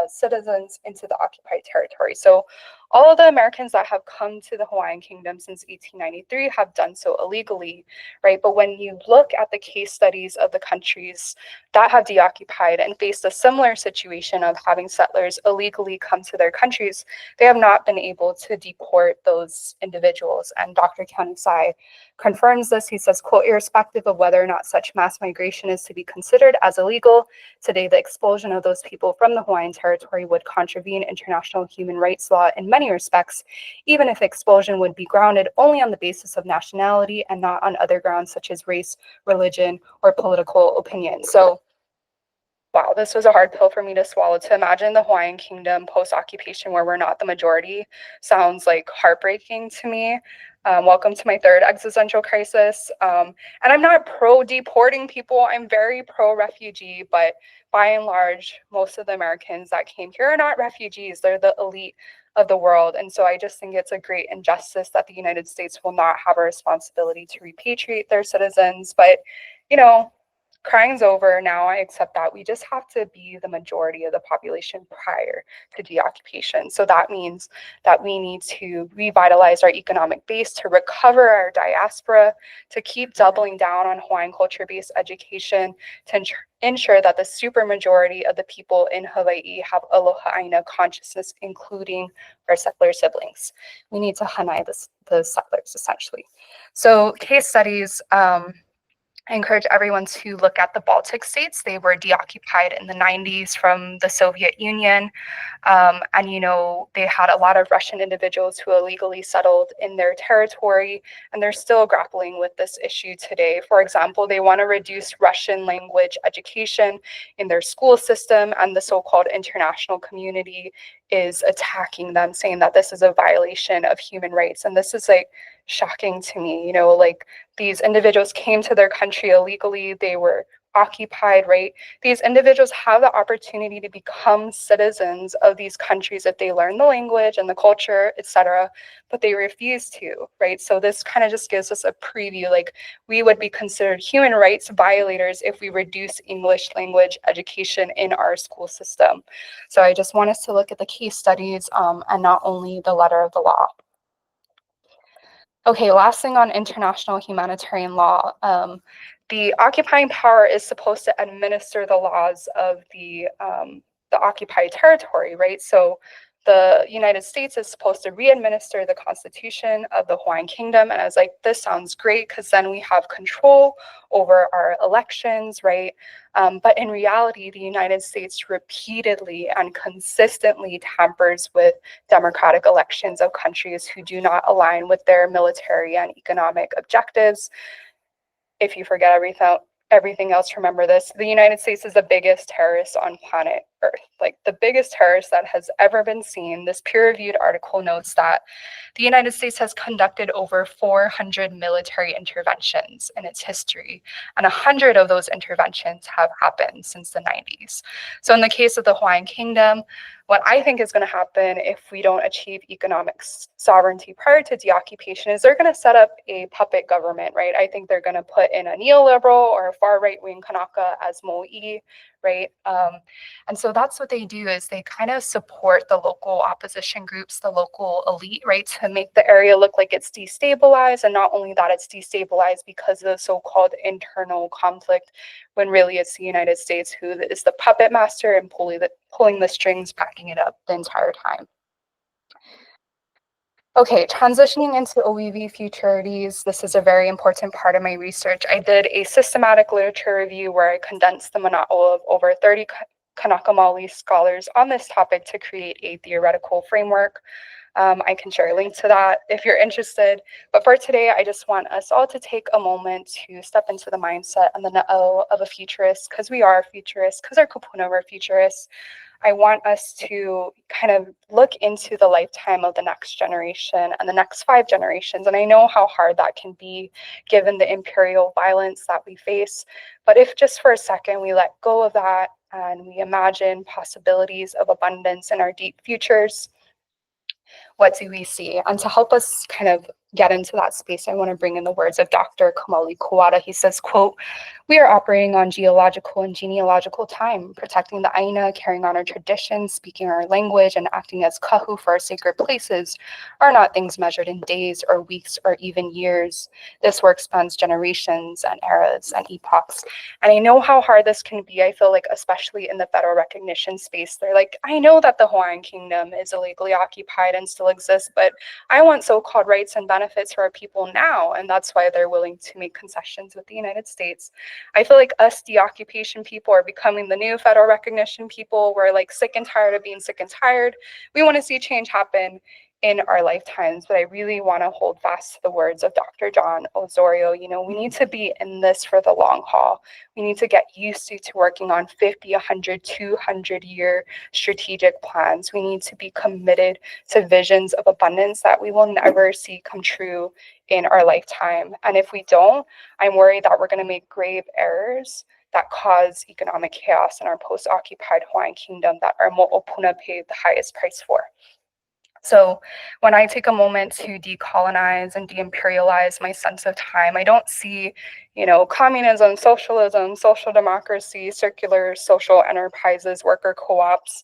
citizens into the occupied territory. So all of the Americans that have come to the Hawaiian Kingdom since 1893 have done so illegally, right? But when you look at the case studies of the countries that have deoccupied and faced a similar situation of having settlers illegally come to their countries, they have not been able to deport those individuals. And Dr. Kanisai confirms this. He says, quote, "Irrespective of whether or not such mass migration is to be considered as illegal, today the expulsion of those people from the Hawaiian territory would contravene international human rights law in many respects, even if expulsion would be grounded only on the basis of nationality and not on other grounds such as race, religion, or political opinion." So, wow, this was a hard pill for me to swallow. To imagine the Hawaiian Kingdom post-occupation where we're not the majority sounds like heartbreaking to me. Welcome to my third existential crisis. And I'm not pro-deporting people. I'm very pro-refugee, but by and large, most of the Americans that came here are not refugees. They're the elite of the world. And so I just think it's a great injustice that the United States will not have a responsibility to repatriate their citizens. But, you know, crying's over now. I accept that. We just have to be the majority of the population prior to deoccupation. So that means that we need to revitalize our economic base, to recover our diaspora, to keep doubling down on Hawaiian culture-based education, to ensure that the supermajority of the people in Hawaii have aloha ʻāina consciousness, including our settler siblings. We need to hanai the settlers, essentially. So case studies, I encourage everyone to look at the Baltic states. They were deoccupied in the 90s from the Soviet Union. And, you know, they had a lot of Russian individuals who illegally settled in their territory, and they're still grappling with this issue today. For example, they want to reduce Russian language education in their school system, and the so-called international community is attacking them, saying that this is a violation of human rights. And this is like shocking to me, you know, like these individuals came to their country illegally, they were occupied, right? These individuals have the opportunity to become citizens of these countries if they learn the language and the culture, etc., but they refuse to, right? So this kind of just gives us a preview, like we would be considered human rights violators if we reduce English language education in our school system. So I just want us to look at the case studies and not only the letter of the law. Okay, last thing on international humanitarian law. The occupying power is supposed to administer the laws of the occupied territory, right? So the United States is supposed to re-administer the Constitution of the Hawaiian Kingdom. And I was like, this sounds great, because then we have control over our elections, right? But in reality, the United States repeatedly and consistently tampers with democratic elections of countries who do not align with their military and economic objectives. If you forget everything else, remember this: the United States is the biggest terrorist on planet Earth, like the biggest terrorist that has ever been seen. This peer-reviewed article notes that the United States has conducted over 400 military interventions in its history, and 100 of those interventions have happened since the 90s. So in the case of the Hawaiian Kingdom, what I think is going to happen if we don't achieve economic sovereignty prior to deoccupation is they're going to set up a puppet government, right? I think they're going to put in a neoliberal or a far right-wing kānaka as maoli, right? And so that's what they do, is they kind of support the local opposition groups, the local elite, right, to make the area look like it's destabilized. And not only that, it's destabilized because of the so-called internal conflict, when really it's the United States who is the puppet master and pulling the strings, backing it up the entire time. Okay, transitioning into OEV futurities, this is a very important part of my research. I did a systematic literature review where I condensed the mana'o of over 30 kānaka maoli scholars on this topic to create a theoretical framework. I can share a link to that if you're interested. But for today, I just want us all to take a moment to step into the mindset and the na'o of a futurist, because we are futurists, because our kupuna are futurists. I want us to kind of look into the lifetime of the next generation and the next 5 generations. And I know how hard that can be given the imperial violence that we face. But if just for a second we let go of that and we imagine possibilities of abundance in our deep futures, what do we see? And to help us kind of get into that space, I want to bring in the words of Dr. Kamali Kawada. He says, quote, "We are operating on geological and genealogical time, protecting the ʻāina, carrying on our traditions, speaking our language, and acting as kahu for our sacred places are not things measured in days or weeks or even years. This work spans generations and eras and epochs." And I know how hard this can be. I feel like, especially in the federal recognition space, they're like, I know that the Hawaiian Kingdom is illegally occupied and still exists, but I want so-called rights and benefits for our people now. And that's why they're willing to make concessions with the United States. I feel like us deoccupation people are becoming the new federal recognition people. We're like sick and tired of being sick and tired. We want to see change happen in our lifetimes, but I really want to hold fast to the words of Dr. John Osorio. You know, we need to be in this for the long haul. We need to get used to working on 50, 100, 200-year strategic plans. We need to be committed to visions of abundance that we will never see come true in our lifetime. And if we don't, I'm worried that we're going to make grave errors that cause economic chaos in our post-occupied Hawaiian Kingdom that our mo'opuna paid the highest price for. So when I take a moment to decolonize and de-imperialize my sense of time, I don't see, you know, communism, socialism, social democracy, circular social enterprises, worker co-ops.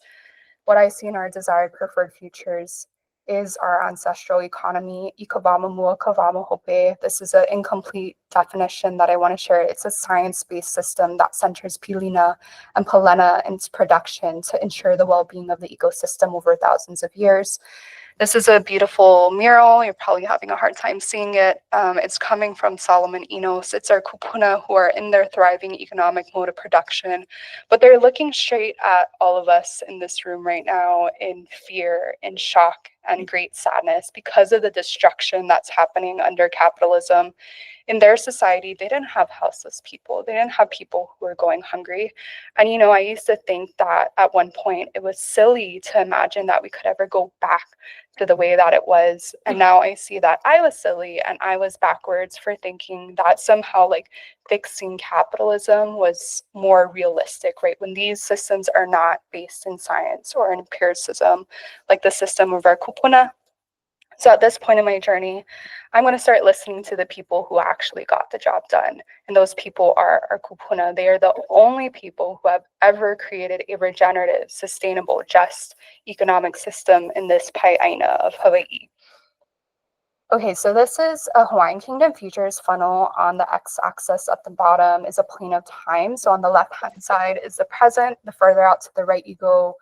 What I see in our desired preferred futures is our ancestral economy. Ikawama mua kawama hope. This is an incomplete definition that I want to share. It's a science-based system that centers pilina and palena in its production to ensure the well-being of the ecosystem over thousands of years. This is a beautiful mural. You're probably having a hard time seeing it. It's coming from Solomon Enos. It's our kupuna who are in their thriving economic mode of production, but they're looking straight at all of us in this room right now in fear, in shock, and great sadness because of the destruction that's happening under capitalism. In their society, they didn't have houseless people. They didn't have people who were going hungry. And, you know, I used to think that at one point it was silly to imagine that we could ever go back to the way that it was. And now I see that I was silly and I was backwards for thinking that somehow like fixing capitalism was more realistic, right? When these systems are not based in science or in empiricism, like the system of our kupuna. So at this point in my journey, I'm going to start listening to the people who actually got the job done. And those people are our kupuna. They are the only people who have ever created a regenerative, sustainable, just economic system in this ʻāina of Hawaii. Okay, so this is a Hawaiian Kingdom futures funnel. On the x-axis at the bottom is a plane of time. So on the left-hand side is the present. The further out to the right you go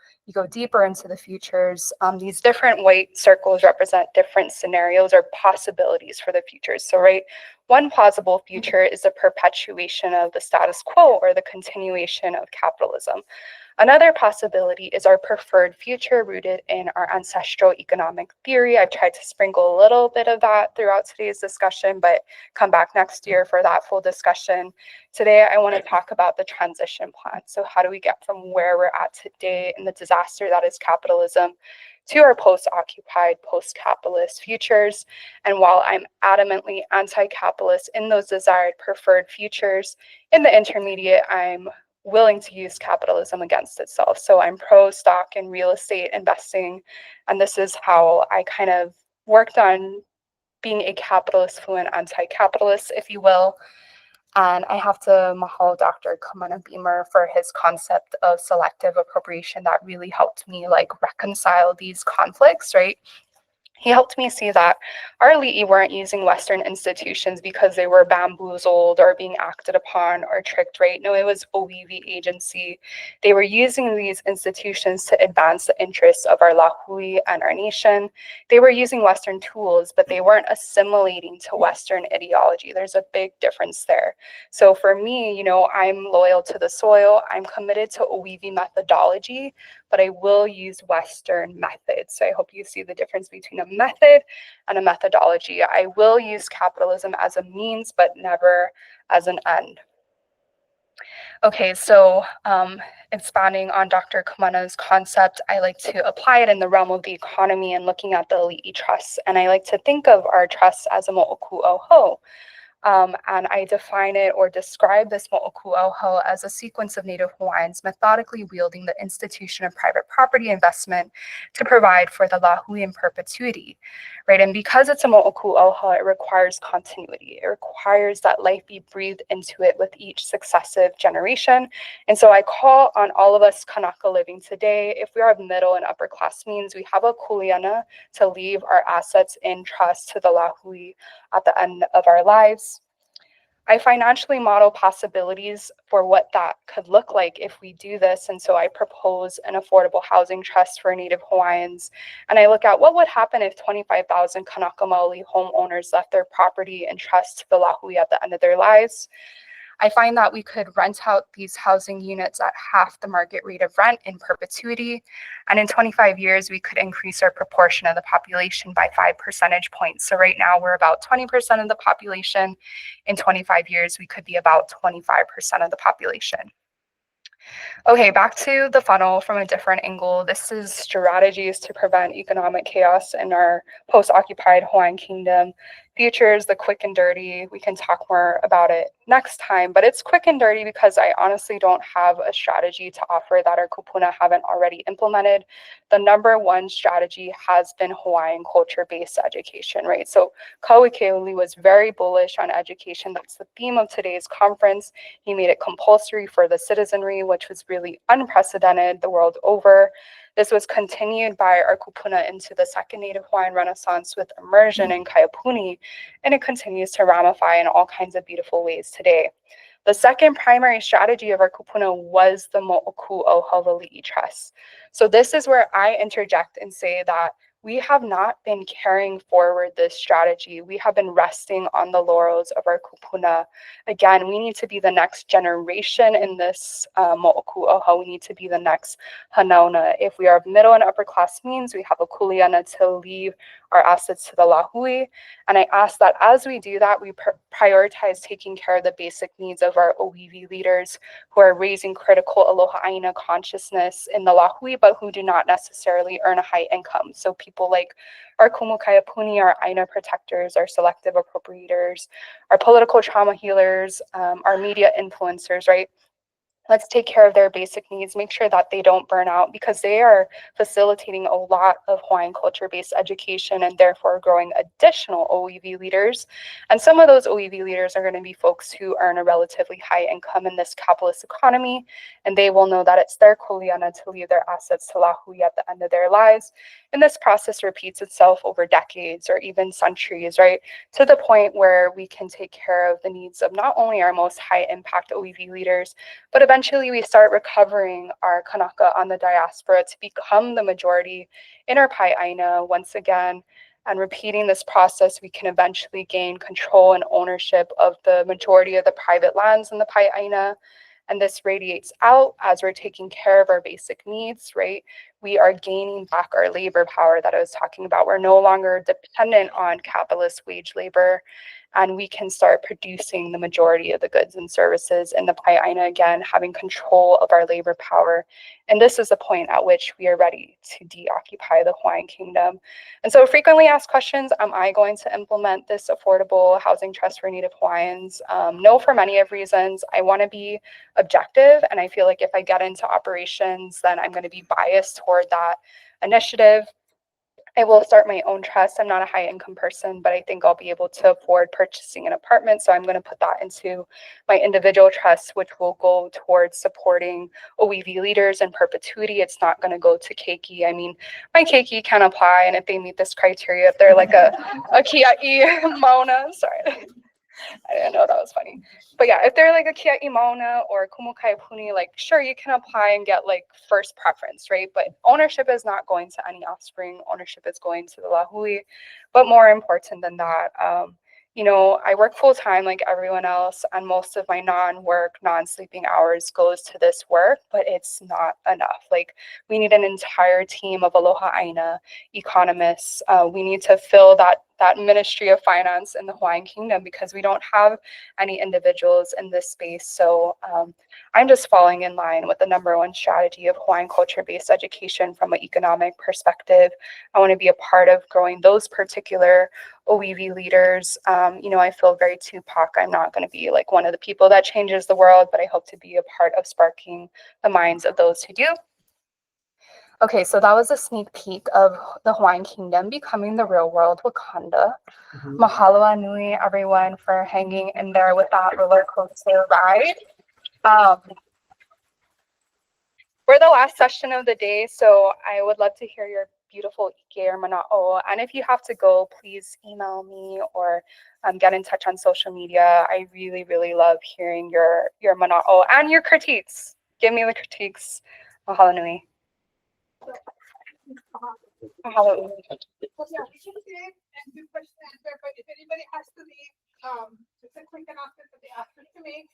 deeper into the futures. These different white circles represent different scenarios or possibilities for the futures. So right, one plausible future is the perpetuation of the status quo or the continuation of capitalism. Another possibility is our preferred future rooted in our ancestral economic theory. I've tried to sprinkle a little bit of that throughout today's discussion, but come back next year for that full discussion. Today, I want to talk about the transition plan. So how do we get from where we're at today in the disaster that is capitalism to our post-occupied, post-capitalist futures? And while I'm adamantly anti-capitalist in those desired preferred futures, in the intermediate, I'm willing to use capitalism against itself. So I'm pro stock and real estate investing. And this is how I kind of worked on being a capitalist fluent anti-capitalist, if you will. And I have to mahalo Dr. Kamana Beamer for his concept of selective appropriation that really helped me like reconcile these conflicts, right? He helped me see that our li'i weren't using Western institutions because they were bamboozled or being acted upon or tricked, right? No, it was OEV agency. They were using these institutions to advance the interests of our lahui and our nation. They were using Western tools, but they weren't assimilating to Western ideology. There's a big difference there. So for me, you know, I'm loyal to the soil. I'm committed to OEV methodology, but I will use Western methods. So I hope you see the difference between a method and a methodology. I will use capitalism as a means, but never as an end. Okay, so expanding on Dr. Kamana's concept, I like to apply it in the realm of the economy and looking at the li'i trusts. And I like to think of our trusts as a mo'oku oho. And I define it or describe this mo'oku oho as a sequence of Native Hawaiians methodically wielding the institution of private property investment to provide for the lahui in perpetuity, right? And because it's a mo'oku oho, it requires continuity. It requires that life be breathed into it with each successive generation. And so I call on all of us kānaka living today, if we are of middle and upper class means, we have a kuleana to leave our assets in trust to the lahui at the end of our lives. I financially model possibilities for what that could look like if we do this. And so I propose an affordable housing trust for Native Hawaiians. And I look at what would happen if 25,000 kānaka maoli homeowners left their property in trust to the lahui at the end of their lives. I find that we could rent out these housing units at half the market rate of rent in perpetuity. And in 25 years, we could increase our proportion of the population by 5 percentage points. So right now we're about 20% of the population. In 25 years, we could be about 25% of the population. Okay, back to the funnel from a different angle. This is strategies to prevent economic chaos in our post-occupied Hawaiian Kingdom. Futures, the quick and dirty. We can talk more about it next time, but it's quick and dirty because I honestly don't have a strategy to offer that our kupuna haven't already implemented. The number one strategy has been Hawaiian culture-based education, right? So Kauikeuli was very bullish on education. That's the theme of today's conference. He made it compulsory for the citizenry, which was really unprecedented the world over. This was continued by our kupuna into the second Native Hawaiian Renaissance with immersion in Kaiapuni, and it continues to ramify in all kinds of beautiful ways today. The second primary strategy of our kupuna was the mo'oku oho li'i trust. So this is where I interject and say that we have not been carrying forward this strategy. We have been resting on the laurels of our kupuna. Again, we need to be the next generation in this mo'oku oho. We need to be the next hanauna. If we are middle and upper class means, we have a kuleana to leave our assets to the lahui. And I ask that as we do that, we prioritize taking care of the basic needs of our OEV leaders who are raising critical aloha ʻāina consciousness in the lahui, but who do not necessarily earn a high income. So people like our kumu kaiapuni, our ʻāina protectors, our selective appropriators, our political trauma healers, our media influencers, right? Let's take care of their basic needs, make sure that they don't burn out because they are facilitating a lot of Hawaiian culture-based education and therefore growing additional OEV leaders. And some of those OEV leaders are going to be folks who earn a relatively high income in this capitalist economy, and they will know that it's their kuleana to leave their assets to lahui at the end of their lives. And this process repeats itself over decades or even centuries, right? To the point where we can take care of the needs of not only our most high impact OEV leaders, but eventually we start recovering our kānaka on the diaspora to become the majority in our ʻāina once again. And repeating this process, we can eventually gain control and ownership of the majority of the private lands in the ʻāina. And this radiates out as we're taking care of our basic needs, right? We are gaining back our labor power that I was talking about. We're no longer dependent on capitalist wage labor, and we can start producing the majority of the goods and services in the ʻāina again, having control of our labor power. And this is the point at which we are ready to deoccupy the Hawaiian Kingdom. And so frequently asked questions, am I going to implement this affordable housing trust for Native Hawaiians? No, for many of reasons. I want to be objective, and I feel like if I get into operations, then I'm going to be biased toward that initiative. I will start my own trust. I'm not a high income person, but I think I'll be able to afford purchasing an apartment. So I'm going to put that into my individual trust, which will go towards supporting OEV leaders in perpetuity. It's not going to go to keiki. I mean, my keiki can apply, and if they meet this criteria, if they're like a kia'i mauna, sorry. I didn't know that was funny. But yeah, if they're like a kia'i mauna or kumukai puni, like sure, you can apply and get like first preference, right? But ownership is not going to any offspring. Ownership is going to the lahui. But more important than that, you know, I work full time like everyone else, and most of my non-work, non-sleeping hours goes to this work, but it's not enough. Like we need an entire team of aloha ʻāina economists. We need to fill that Ministry of Finance in the Hawaiian Kingdom because we don't have any individuals in this space. So I'm just falling in line with the #1 strategy of Hawaiian culture-based education from an economic perspective. I want to be a part of growing those particular OEV leaders. You know, I feel very Tupac. I'm not going to be like one of the people that changes the world, but I hope to be a part of sparking the minds of those who do. Okay, so that was a sneak peek of the Hawaiian Kingdom becoming the real world Wakanda. Mahalo nui, everyone, for hanging in there with that roller coaster ride. We're the last session of the day, so I would love to hear your beautiful ike or mana'o. And if you have to go, please email me or get in touch on social media. I really, really love hearing your mana'o and your critiques. Give me the critiques. Mahalo nui. Mahalo. Yeah, we can say and do question and answer, but if anybody has to leave, just a quick announcement that they asked us to make.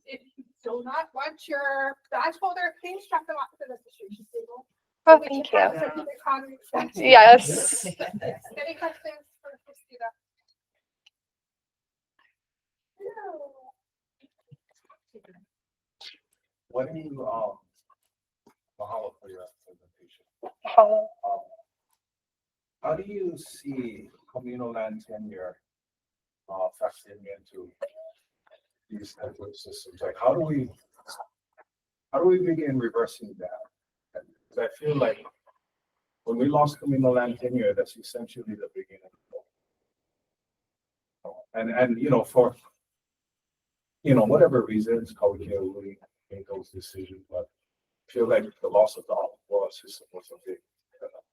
If you do not want your badge holder, please drop them off at the registration table. Oh, We thank can you. have some economy sense. Yes. Any questions for Christina? What do you, mahalo for your presentation. Mahalo. How do you see communal land tenure factoring into these network systems? Like, how do we begin reversing that? Because I feel like when we lost communal land tenure, that's essentially the beginning. And you know, for whatever reasons, how we can really make those decisions, but I feel like the loss of the world system was a big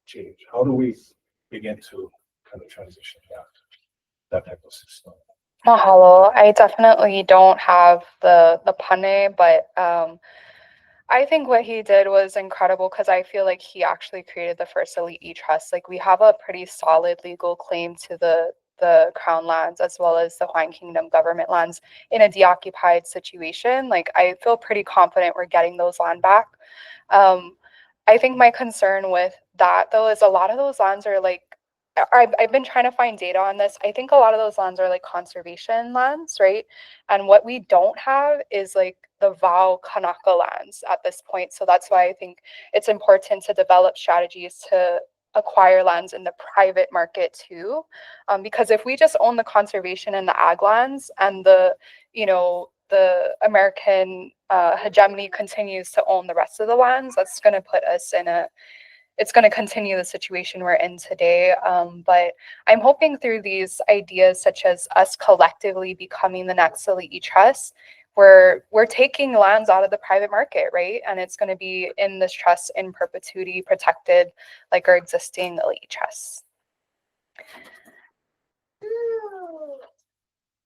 change. How do we begin to kind of transition that type of system? Mahalo. I definitely don't have the pane, but I think what he did was incredible because I feel like he actually created the first elite e-trust. Like we have a pretty solid legal claim to the crown lands as well as the Hawaiian Kingdom government lands in a deoccupied situation. Like I feel pretty confident we're getting those land back. I think my concern with that though is a lot of those lands are like, I've been trying to find data on this. I think a lot of those lands are like conservation lands, right? And what we don't have is like the vow kānaka lands at this point. So that's why I think it's important to develop strategies to acquire lands in the private market too. Because if we just own the conservation and the ag lands and the American hegemony continues to own the rest of the lands, that's going to put us in it's going to continue the situation we're in today. But I'm hoping through these ideas, such as us collectively becoming the next elite trust, we're taking lands out of the private market, right? And it's going to be in this trust in perpetuity, protected like our existing elite trusts.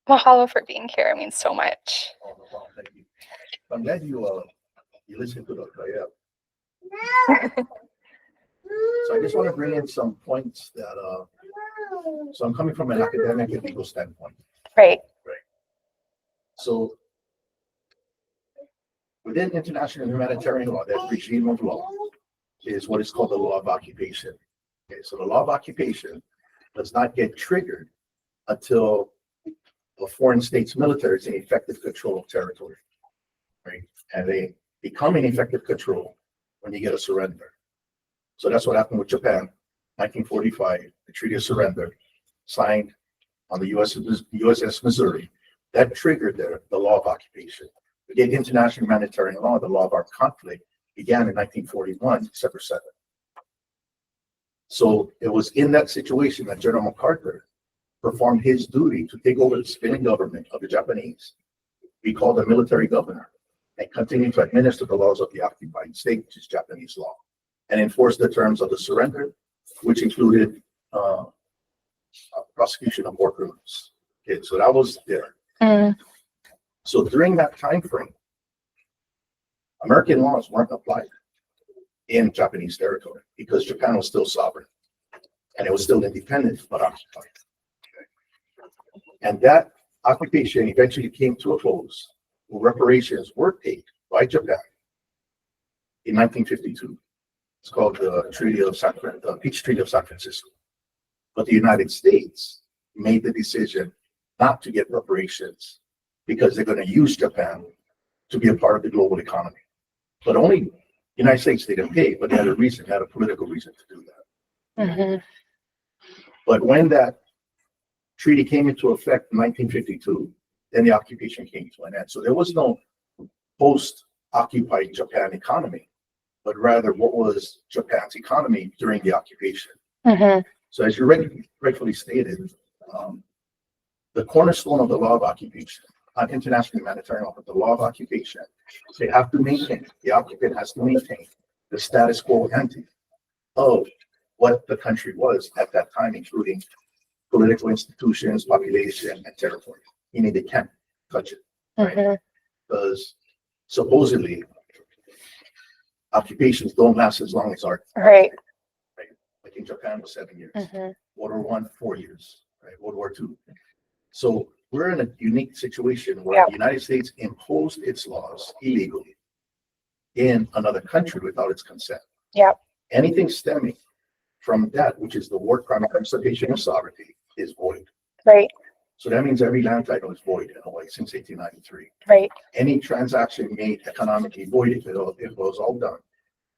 Mahalo for being here. It means so much. Oh, wow, thank you. I'm glad you listened to the So I just want to bring in some points that so I'm coming from an academic and legal standpoint. Right. So Within international humanitarian law, that regime of law is what is called the law of occupation. Okay, so the law of occupation does not get triggered until a foreign state's military is in effective control of territory, right? And they become in effective control when you get a surrender. So that's what happened with Japan, 1945, the Treaty of Surrender, signed on the USS Missouri. That triggered the law of occupation. Within international humanitarian law, the law of armed conflict began in 1941, December 7th. So it was in that situation that General MacArthur performed his duty to take over the civilian government of the Japanese, be called a military governor, and continue to administer the laws of the occupied state, which is Japanese law, and enforce the terms of the surrender, which included prosecution of war criminals. Okay, so that was there. So during that time frame, American laws weren't applied in Japanese territory because Japan was still sovereign and it was still independent but occupied. Okay. And that occupation eventually came to a close. Reparations were paid by Japan in 1952. It's called the Peace Treaty of San Francisco. But the United States made the decision not to get reparations because they're going to use Japan to be a part of the global economy. But only the United States didn't pay, but they had a reason, had a political reason to do that. But when that treaty came into effect in 1952, then the occupation came to an end. So there was no post-occupied Japan economy, but rather what was Japan's economy during the occupation. So as you rightfully stated, the cornerstone of the law of occupation, on international humanitarian law, but the law of occupation, they have to maintain, the occupant has to maintain the status quo ante of what the country was at that time, including political institutions, population, and territory. Meaning they can't touch it, right? Because supposedly occupations don't last as long as art. Right. Like in Japan was 7 years, World War I, 4 years, right? World War II. So we're in a unique situation where the United States imposed its laws illegally in another country without its consent. Anything stemming from that, which is the war crime of usurpation of sovereignty, is void. Right. So that means every land title is void in Hawaii since 1893. Right. Any transaction made economically void if it was all done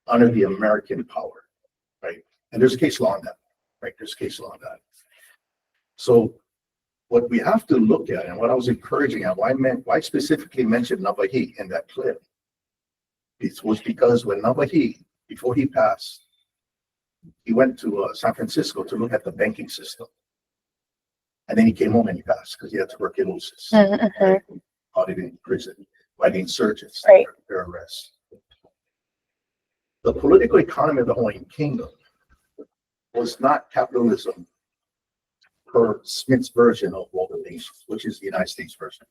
under the American power, right? And there's case law on that, right? There's case law on that. So what we have to look at, and what I was encouraging at, why I specifically mentioned Nawahi in that clip, it was because when Nawahi, before he passed, he went to San Francisco to look at the banking system. And then he came home and he passed because he had tuberculosis, right? Caught it in prison by the insurgents, their arrests. The political economy of the Hawaiian Kingdom was not capitalism per Smith's version of world of nations, which is the United States version,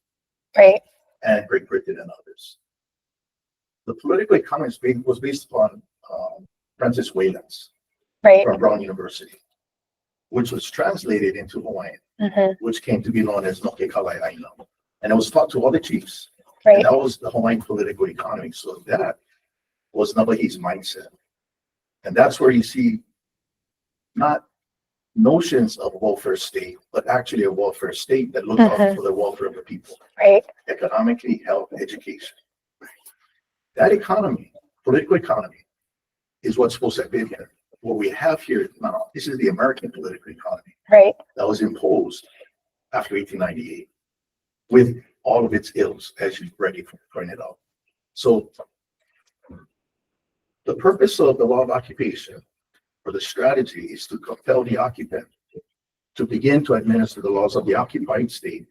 and Great Britain and others. The political economy was based upon Francis Wayland's from Brown University, which was translated into Hawaiian, which came to be known as Noke Kalai ʻāina. And it was taught to all the chiefs. And that was the Hawaiian political economy. So that was Nawahi's mindset. And that's where you see not notions of welfare state, but actually a welfare state that looked out for the welfare of the people. Economically, health, education. That economy, political economy, is what's supposed to have been here. What we have here now, this is the American political economy that was imposed after 1898 with all of its ills, as you already pointed out. So the purpose of the law of occupation, or the strategy, is to compel the occupant to begin to administer the laws of the occupied state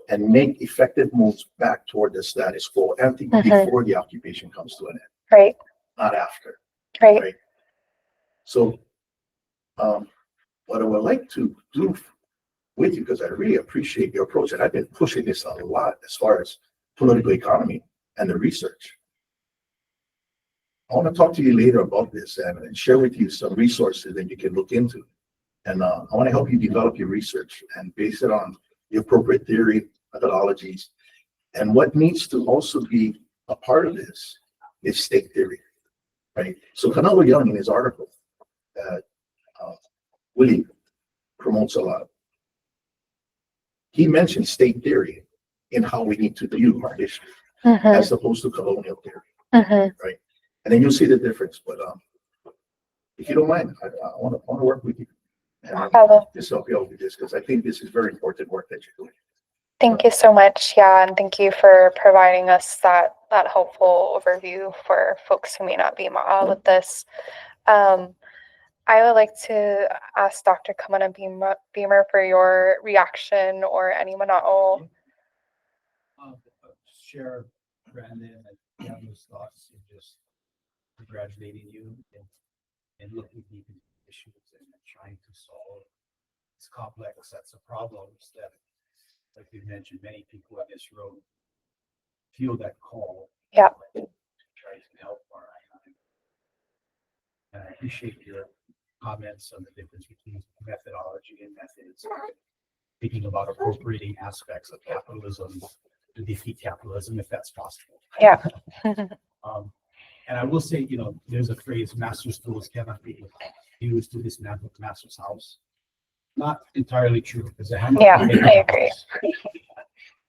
and make effective moves back toward the status quo ante before the occupation comes to an end, not after. Right. So what I would like to do with you, because I really appreciate your approach, and I've been pushing this a lot as far as political economy and the research. I want to talk to you later about this and share with you some resources that you can look into. And I want to help you develop your research and base it on the appropriate theory, methodologies, and what needs to also be a part of this is state theory, right? So Canelo Young in his article that Willie promotes a lot, he mentions state theory in how we need to view our history as opposed to colonial theory, right? And then you'll see the difference. But if you don't mind, I want to work with you and just help you out with this, because I think this is very important work that you're doing. Thank you so much. Yeah, and thank you for providing us that helpful overview for folks who may not be with this. I would like to ask Dr. Kamana Beamer for your reaction, or any mana'o. Share Brandon and Deborah's thoughts, and just congratulating you and looking deep into issues and trying to solve this complex sets of problems that, like you mentioned, many people on this road feel that call. Yeah. To try to help our ʻāina. And I appreciate your comments on the difference between methodology and methods. Thinking about appropriating aspects of capitalism to defeat capitalism, if that's possible. Yeah. And I will say, there's a phrase: master's tools cannot be used to dismantle the master's house. Not entirely true, because I agree.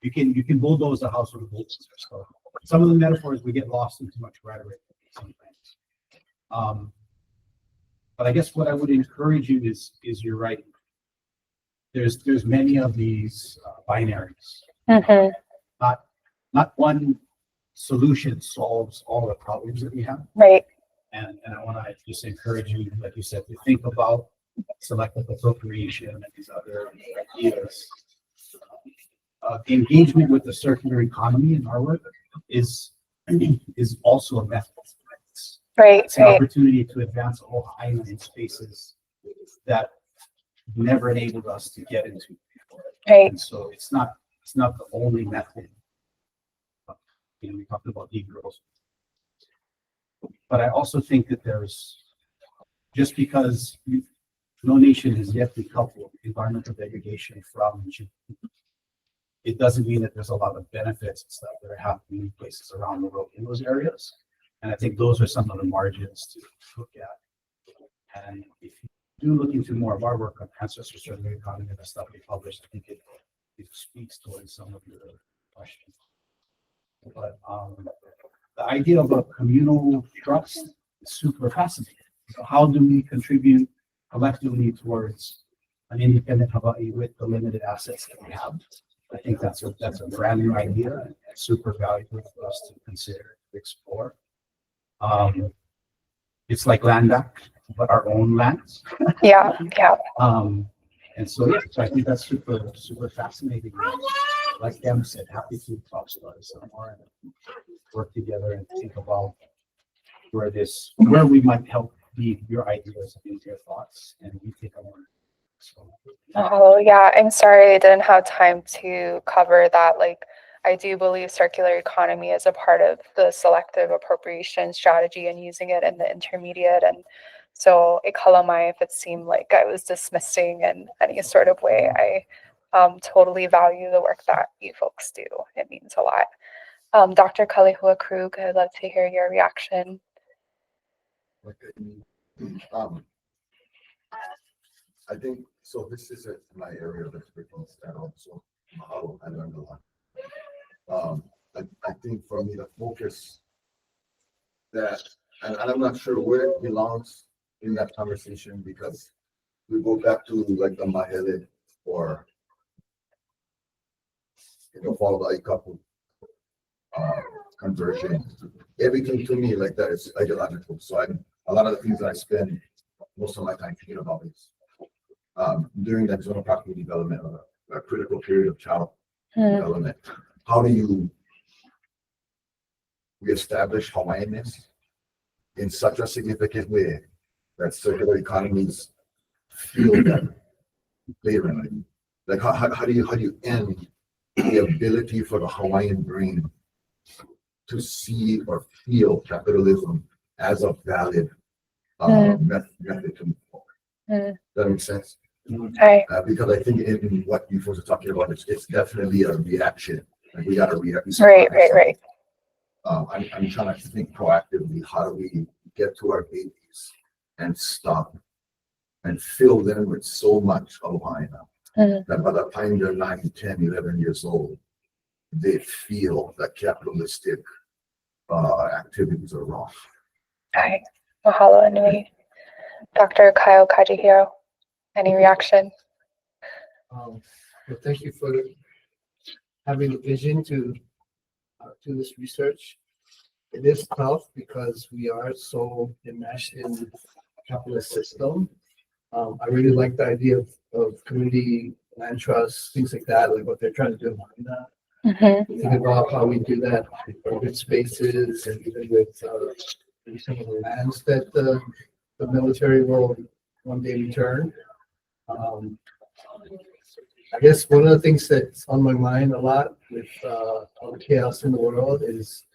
You can bulldoze a house with a bulldozer. So some of the metaphors, we get lost in too much rhetoric sometimes. But I guess what I would encourage you is you're right. There's many of these binaries. Not one solution solves all the problems that we have. Right. And I want to just encourage you, like you said, to think about selective appropriation and these other ideas. The engagement with the circular economy in our work is also a method. It's an opportunity to advance a whole ʻāina in spaces that never enabled us to get into before. Right. And so it's not the only method. We talked about Negroes. But I also think that there's, just because no nation has yet decoupled environmental degradation from GDP, it doesn't mean that there's a lot of benefits and stuff that are happening in places around the world in those areas. And I think those are some of the margins to look at. And if you do look into more of our work on ancestral circular economy and the stuff we published, I think it speaks towards some of your questions. But the idea of a communal trust is super fascinating. So how do we contribute collectively towards an independent Hawaii with the limited assets that we have? I think that's a brand new idea and super valuable for us to consider, to explore. It's like land back, but our own lands. Yeah. And so I think that's super fascinating. Like Dem said, happy to talk about it some more and work together and think about where we might help lead your ideas and your thoughts, and we take a word. So. Oh yeah, I'm sorry I didn't have time to cover that. I do believe circular economy is a part of the selective appropriation strategy and using it in the intermediate. And so it kalamai if it seemed like I was dismissing in any sort of way. I totally value the work that you folks do. It means a lot. Dr. Kalehua Krug, I'd love to hear your reaction. Okay. I think so. This is my area of expertise, and also how I learned a lot. I think for me, the focus that, and I'm not sure where it belongs in that conversation, because we go back to like the mahele or follow the couple conversion. Everything to me like that is ideological. So a lot of the things that I spend most of my time thinking about is during that zonal property development, a critical period of child development. How do you reestablish Hawaiianness in such a significant way that circular economies feel that later in life? Like how do you end the ability for the Hawaiian brain to see or feel capitalism as a valid method to move forward? That makes sense. Because I think in what you folks are talking about, it's definitely a reaction. Like we got to react. Right. I'm trying to think proactively, how do we get to our babies and stop and fill them with so much of ʻāina that by the time they're 9, 10, 11 years old, they feel that capitalistic activities are wrong. Okay. Mahalo, Nui. Dr. Kyle Kajihiro, any reaction? Well, thank you for having a vision to do this research. It is tough because we are so enmeshed in the capitalist system. I really like the idea of community land trusts, things like that, like what they're trying to do in ʻāina. Think about how we do that in urban spaces and even with maybe some of the lands that the military will one day return. I guess one of the things that's on my mind a lot with all the chaos in the world is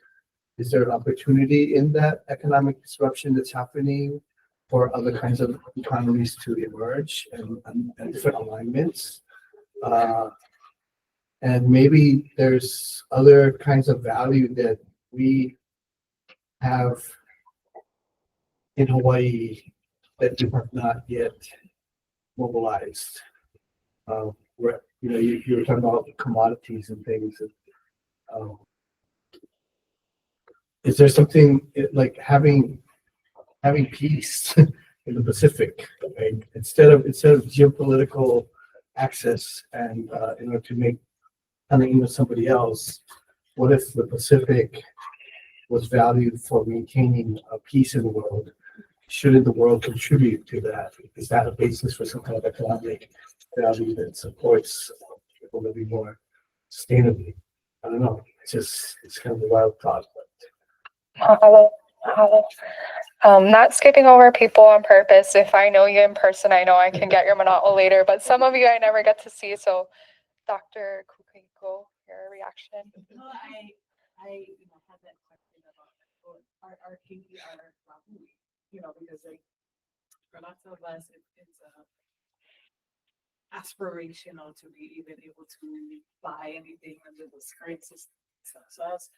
there an opportunity in that economic disruption that's happening for other kinds of economies to emerge and different alignments? And maybe there's other kinds of value that we have in Hawaii that we have not yet mobilized. Where, you know, you were talking about commodities and things. Is there something like having peace in the Pacific, right? Instead of geopolitical access and in order to make something with somebody else, what if the Pacific was valued for maintaining a peace in the world? Shouldn't the world contribute to that? Is that a basis for some kind of economic value that supports people living more sustainably? I don't know. It's kind of a wild thought. Mahalo. Mahalo. Not skipping over people on purpose. If I know you in person, I know I can get your mana'o later, but some of you I never get to see. So Dr. Kukiko, your reaction? No, I had that question about our KPR, because like for lots of us, it's aspirational to be even able to buy anything under this current system. So I was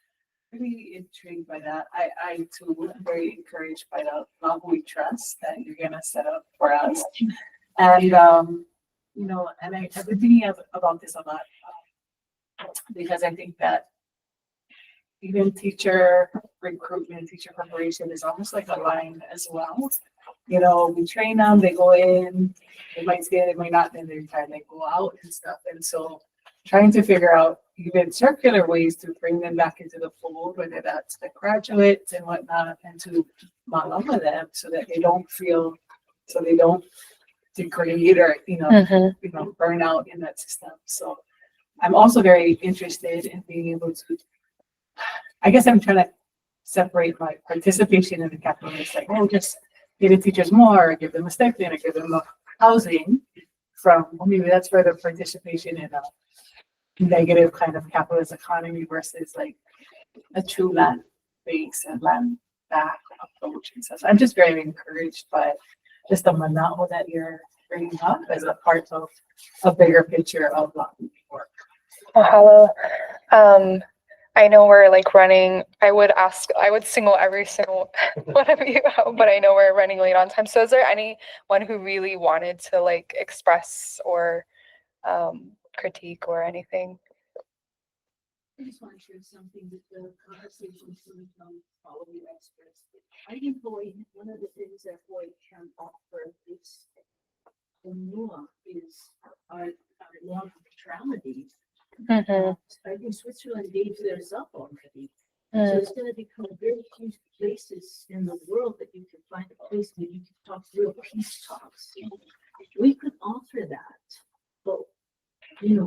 really intrigued by that. I too am very encouraged by the Maoli trust that you're gonna set up for us. And and I've been thinking about this a lot because I think that even teacher recruitment, teacher preparation is almost like a line as well. We train them, they go in, they might stay, they might not, then they're trying to go out and stuff. And so trying to figure out even circular ways to bring them back into the fold, whether that's the graduates and whatnot, and to malama them so that they don't feel, so they don't degrade or, burn out in that system. So I'm also very interested in being able to, I guess I'm trying to separate my participation in the capitalist, like, just give the teachers more, or give them a stipend, or give them a housing from, maybe that's for the participation in a negative kind of capitalist economy versus like a true land base and land back approach. And so I'm just very encouraged by just the mana'o that you're bringing up as a part of a bigger picture of work. Mahalo. I know we're like running, I would single every single one of you out, but I know we're running late on time. So is there anyone who really wanted to like express or critique or anything? I just want to share something with the conversation coming from all of you experts. I think Hawaii, one of the things that Hawaii can offer is the mua is our law of neutrality. I think Switzerland gave theirs up already. So it's going to become a very huge places in the world that you can find a place where you can talk real peace talks. We could offer that, but we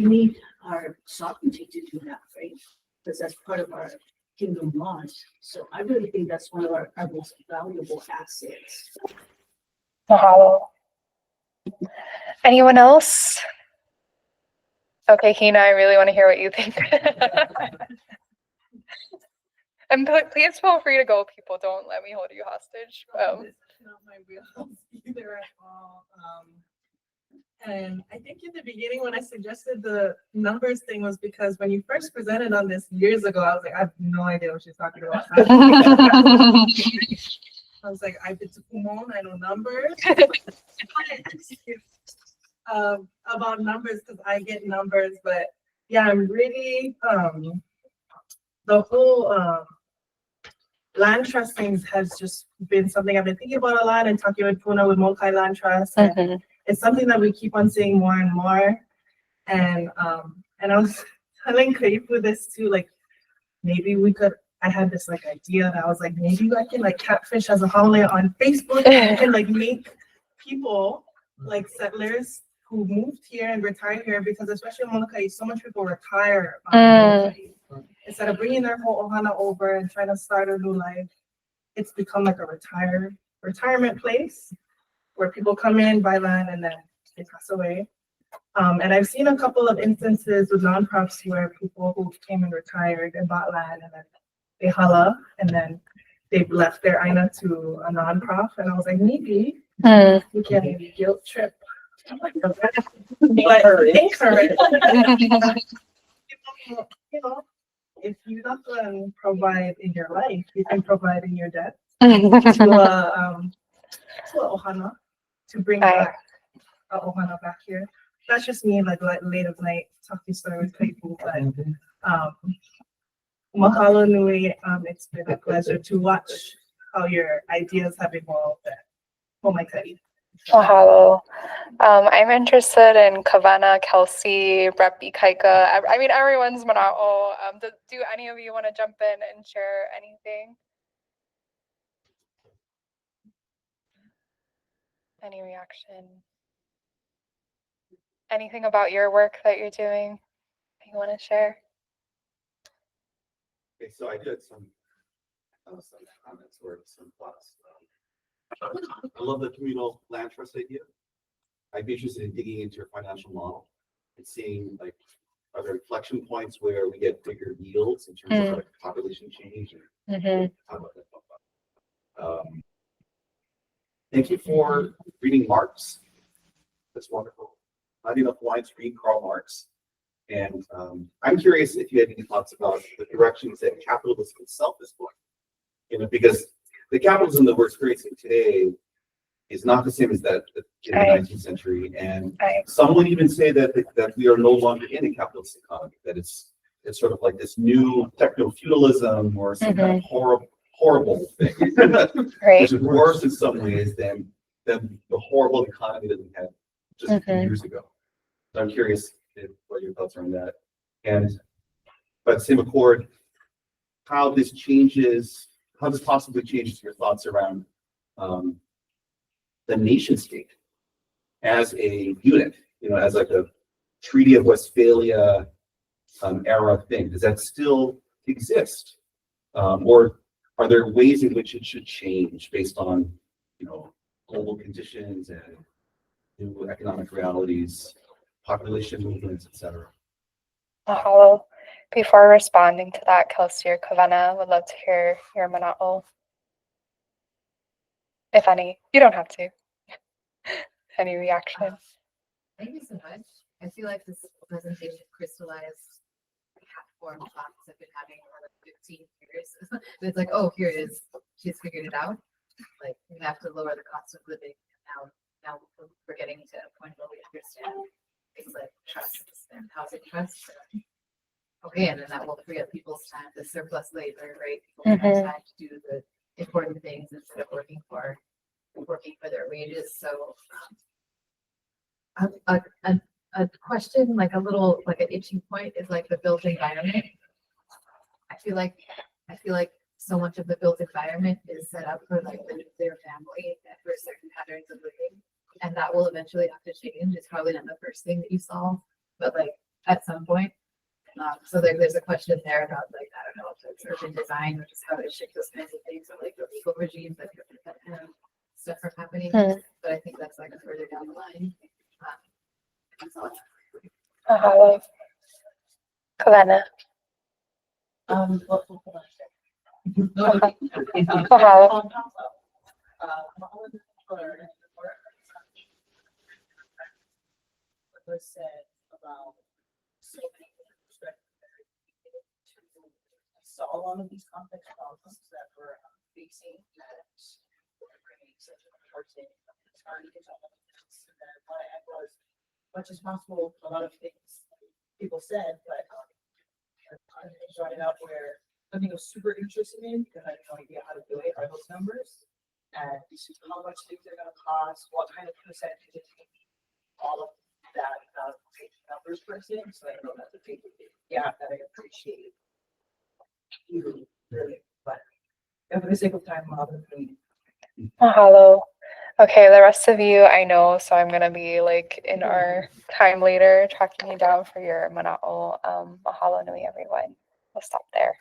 need our sovereignty to do that, right? Because that's part of our kingdom laws. So I really think that's one of our most valuable assets. Mahalo. Anyone else? Okay, Hina, I really want to hear what you think. And please feel free to go, people. Don't let me hold you hostage. It's not my wheelhouse either at all. And I think in the beginning when I suggested the numbers thing was because when you first presented on this years ago, I was like, I have no idea what she's talking about. I was like, I've been to Kumon, I know numbers. About numbers because I get numbers, but yeah, I'm really the whole land trust things has just been something I've been thinking about a lot and talking with Puna with multi-land trust. And it's something that we keep on seeing more and more. And I was telling Kaifu this too, like maybe we could, I had this like idea that I was like, maybe I can like catfish as a holiday on Facebook and like make people like settlers who moved here and retired here, because especially in Molokai, so much people retire on Molokai. Instead of bringing their whole ohana over and trying to start a new life, it's become like a retirement place where people come in, buy land, and then they pass away. And I've seen a couple of instances with nonprofits where people who came and retired and bought land and then they hala and then they've left their ʻāina to a nonprofit. And I was like, maybe we can guilt trip. But encourage. You know, if you not can provide in your life, you can provide in your debt to a ohana to bring back a ohana back here. That's just me, like late at night talking story with people. But mahalo nui. It's been a pleasure to watch how your ideas have evolved. Oh my god. Mahalo. I'm interested in Kavana, Kelsey, Rep Ikaika. I mean, everyone's mana'o. Do any of you want to jump in and share anything? Any reaction? Anything about your work that you're doing that you want to share? Okay, so I did some comments or some thoughts. I love the communal land trust idea. I'd be interested in digging into your financial model and seeing like, are there inflection points where we get bigger yields in terms of like population change? And how about that? Thank you for reading Marx. That's wonderful. Not enough Hawaiians read Karl Marx. And I'm curious if you had any thoughts about the directions that capitalism itself is going. You know, because the capitalism that we're experiencing today is not the same as that in the 19th century. And some would even say that we are no longer in a capitalist economy, that it's sort of like this new techno-feudalism or some kind of horrible thing. Which is worse in some ways than the horrible economy that we had just a few years ago. So I'm curious what your thoughts are on that. And by the same accord, how this possibly changes your thoughts around the nation state as a unit, you know, as like a Treaty of Westphalia era thing. Does that still exist? Or are there ways in which it should change based on, you know, global conditions and new economic realities, population movements, etc.? Mahalo. Before responding to that, Kelsey or Kavana, would love to hear your mana'o. If any. You don't have to. Any reaction? Thank you so much. I feel like this presentation crystallized platform thoughts I've been having for like 15 years. It's like, oh, here it is. She's figured it out. Like, we have to lower the cost of living. Now we're getting to a point where we understand things like trust and housing trust. Okay, and then that will free up people's time, the surplus labor, right? People have time to do the important things instead of working for their wages. So a question, like a little, like an itching point, is like the built environment. I feel like so much of the built environment is set up for like the nuclear family and for certain patterns of living, and that will eventually have to change. It's probably not the first thing that you solve, but like at some point. So there's a question there about like, I don't know if it's urban design, which is how to shape those kinds of things, or like the legal regimes that prevent that kind of stuff from happening. But I think that's like a further down the line. That's all. Mahalo. Kavana. Mahalo. was said about so many perspectives to solve all of these complex problems that we're facing that we're bringing such a person. It's hard to get all of this. And then what I had was, as much as possible, a lot of things people said, but I brought it out where something I was super interested in because I had no idea how to do it are those numbers and how much things are going to cost, what kind of percentage it takes, all of that numbers person. So I know that's a big gap that I appreciate. Really, but for the sake of time, Mahalo. Okay, the rest of you I know, so I'm gonna be like in our time later tracking you down for your mana'o. Mahalo nui, everyone. We'll stop there.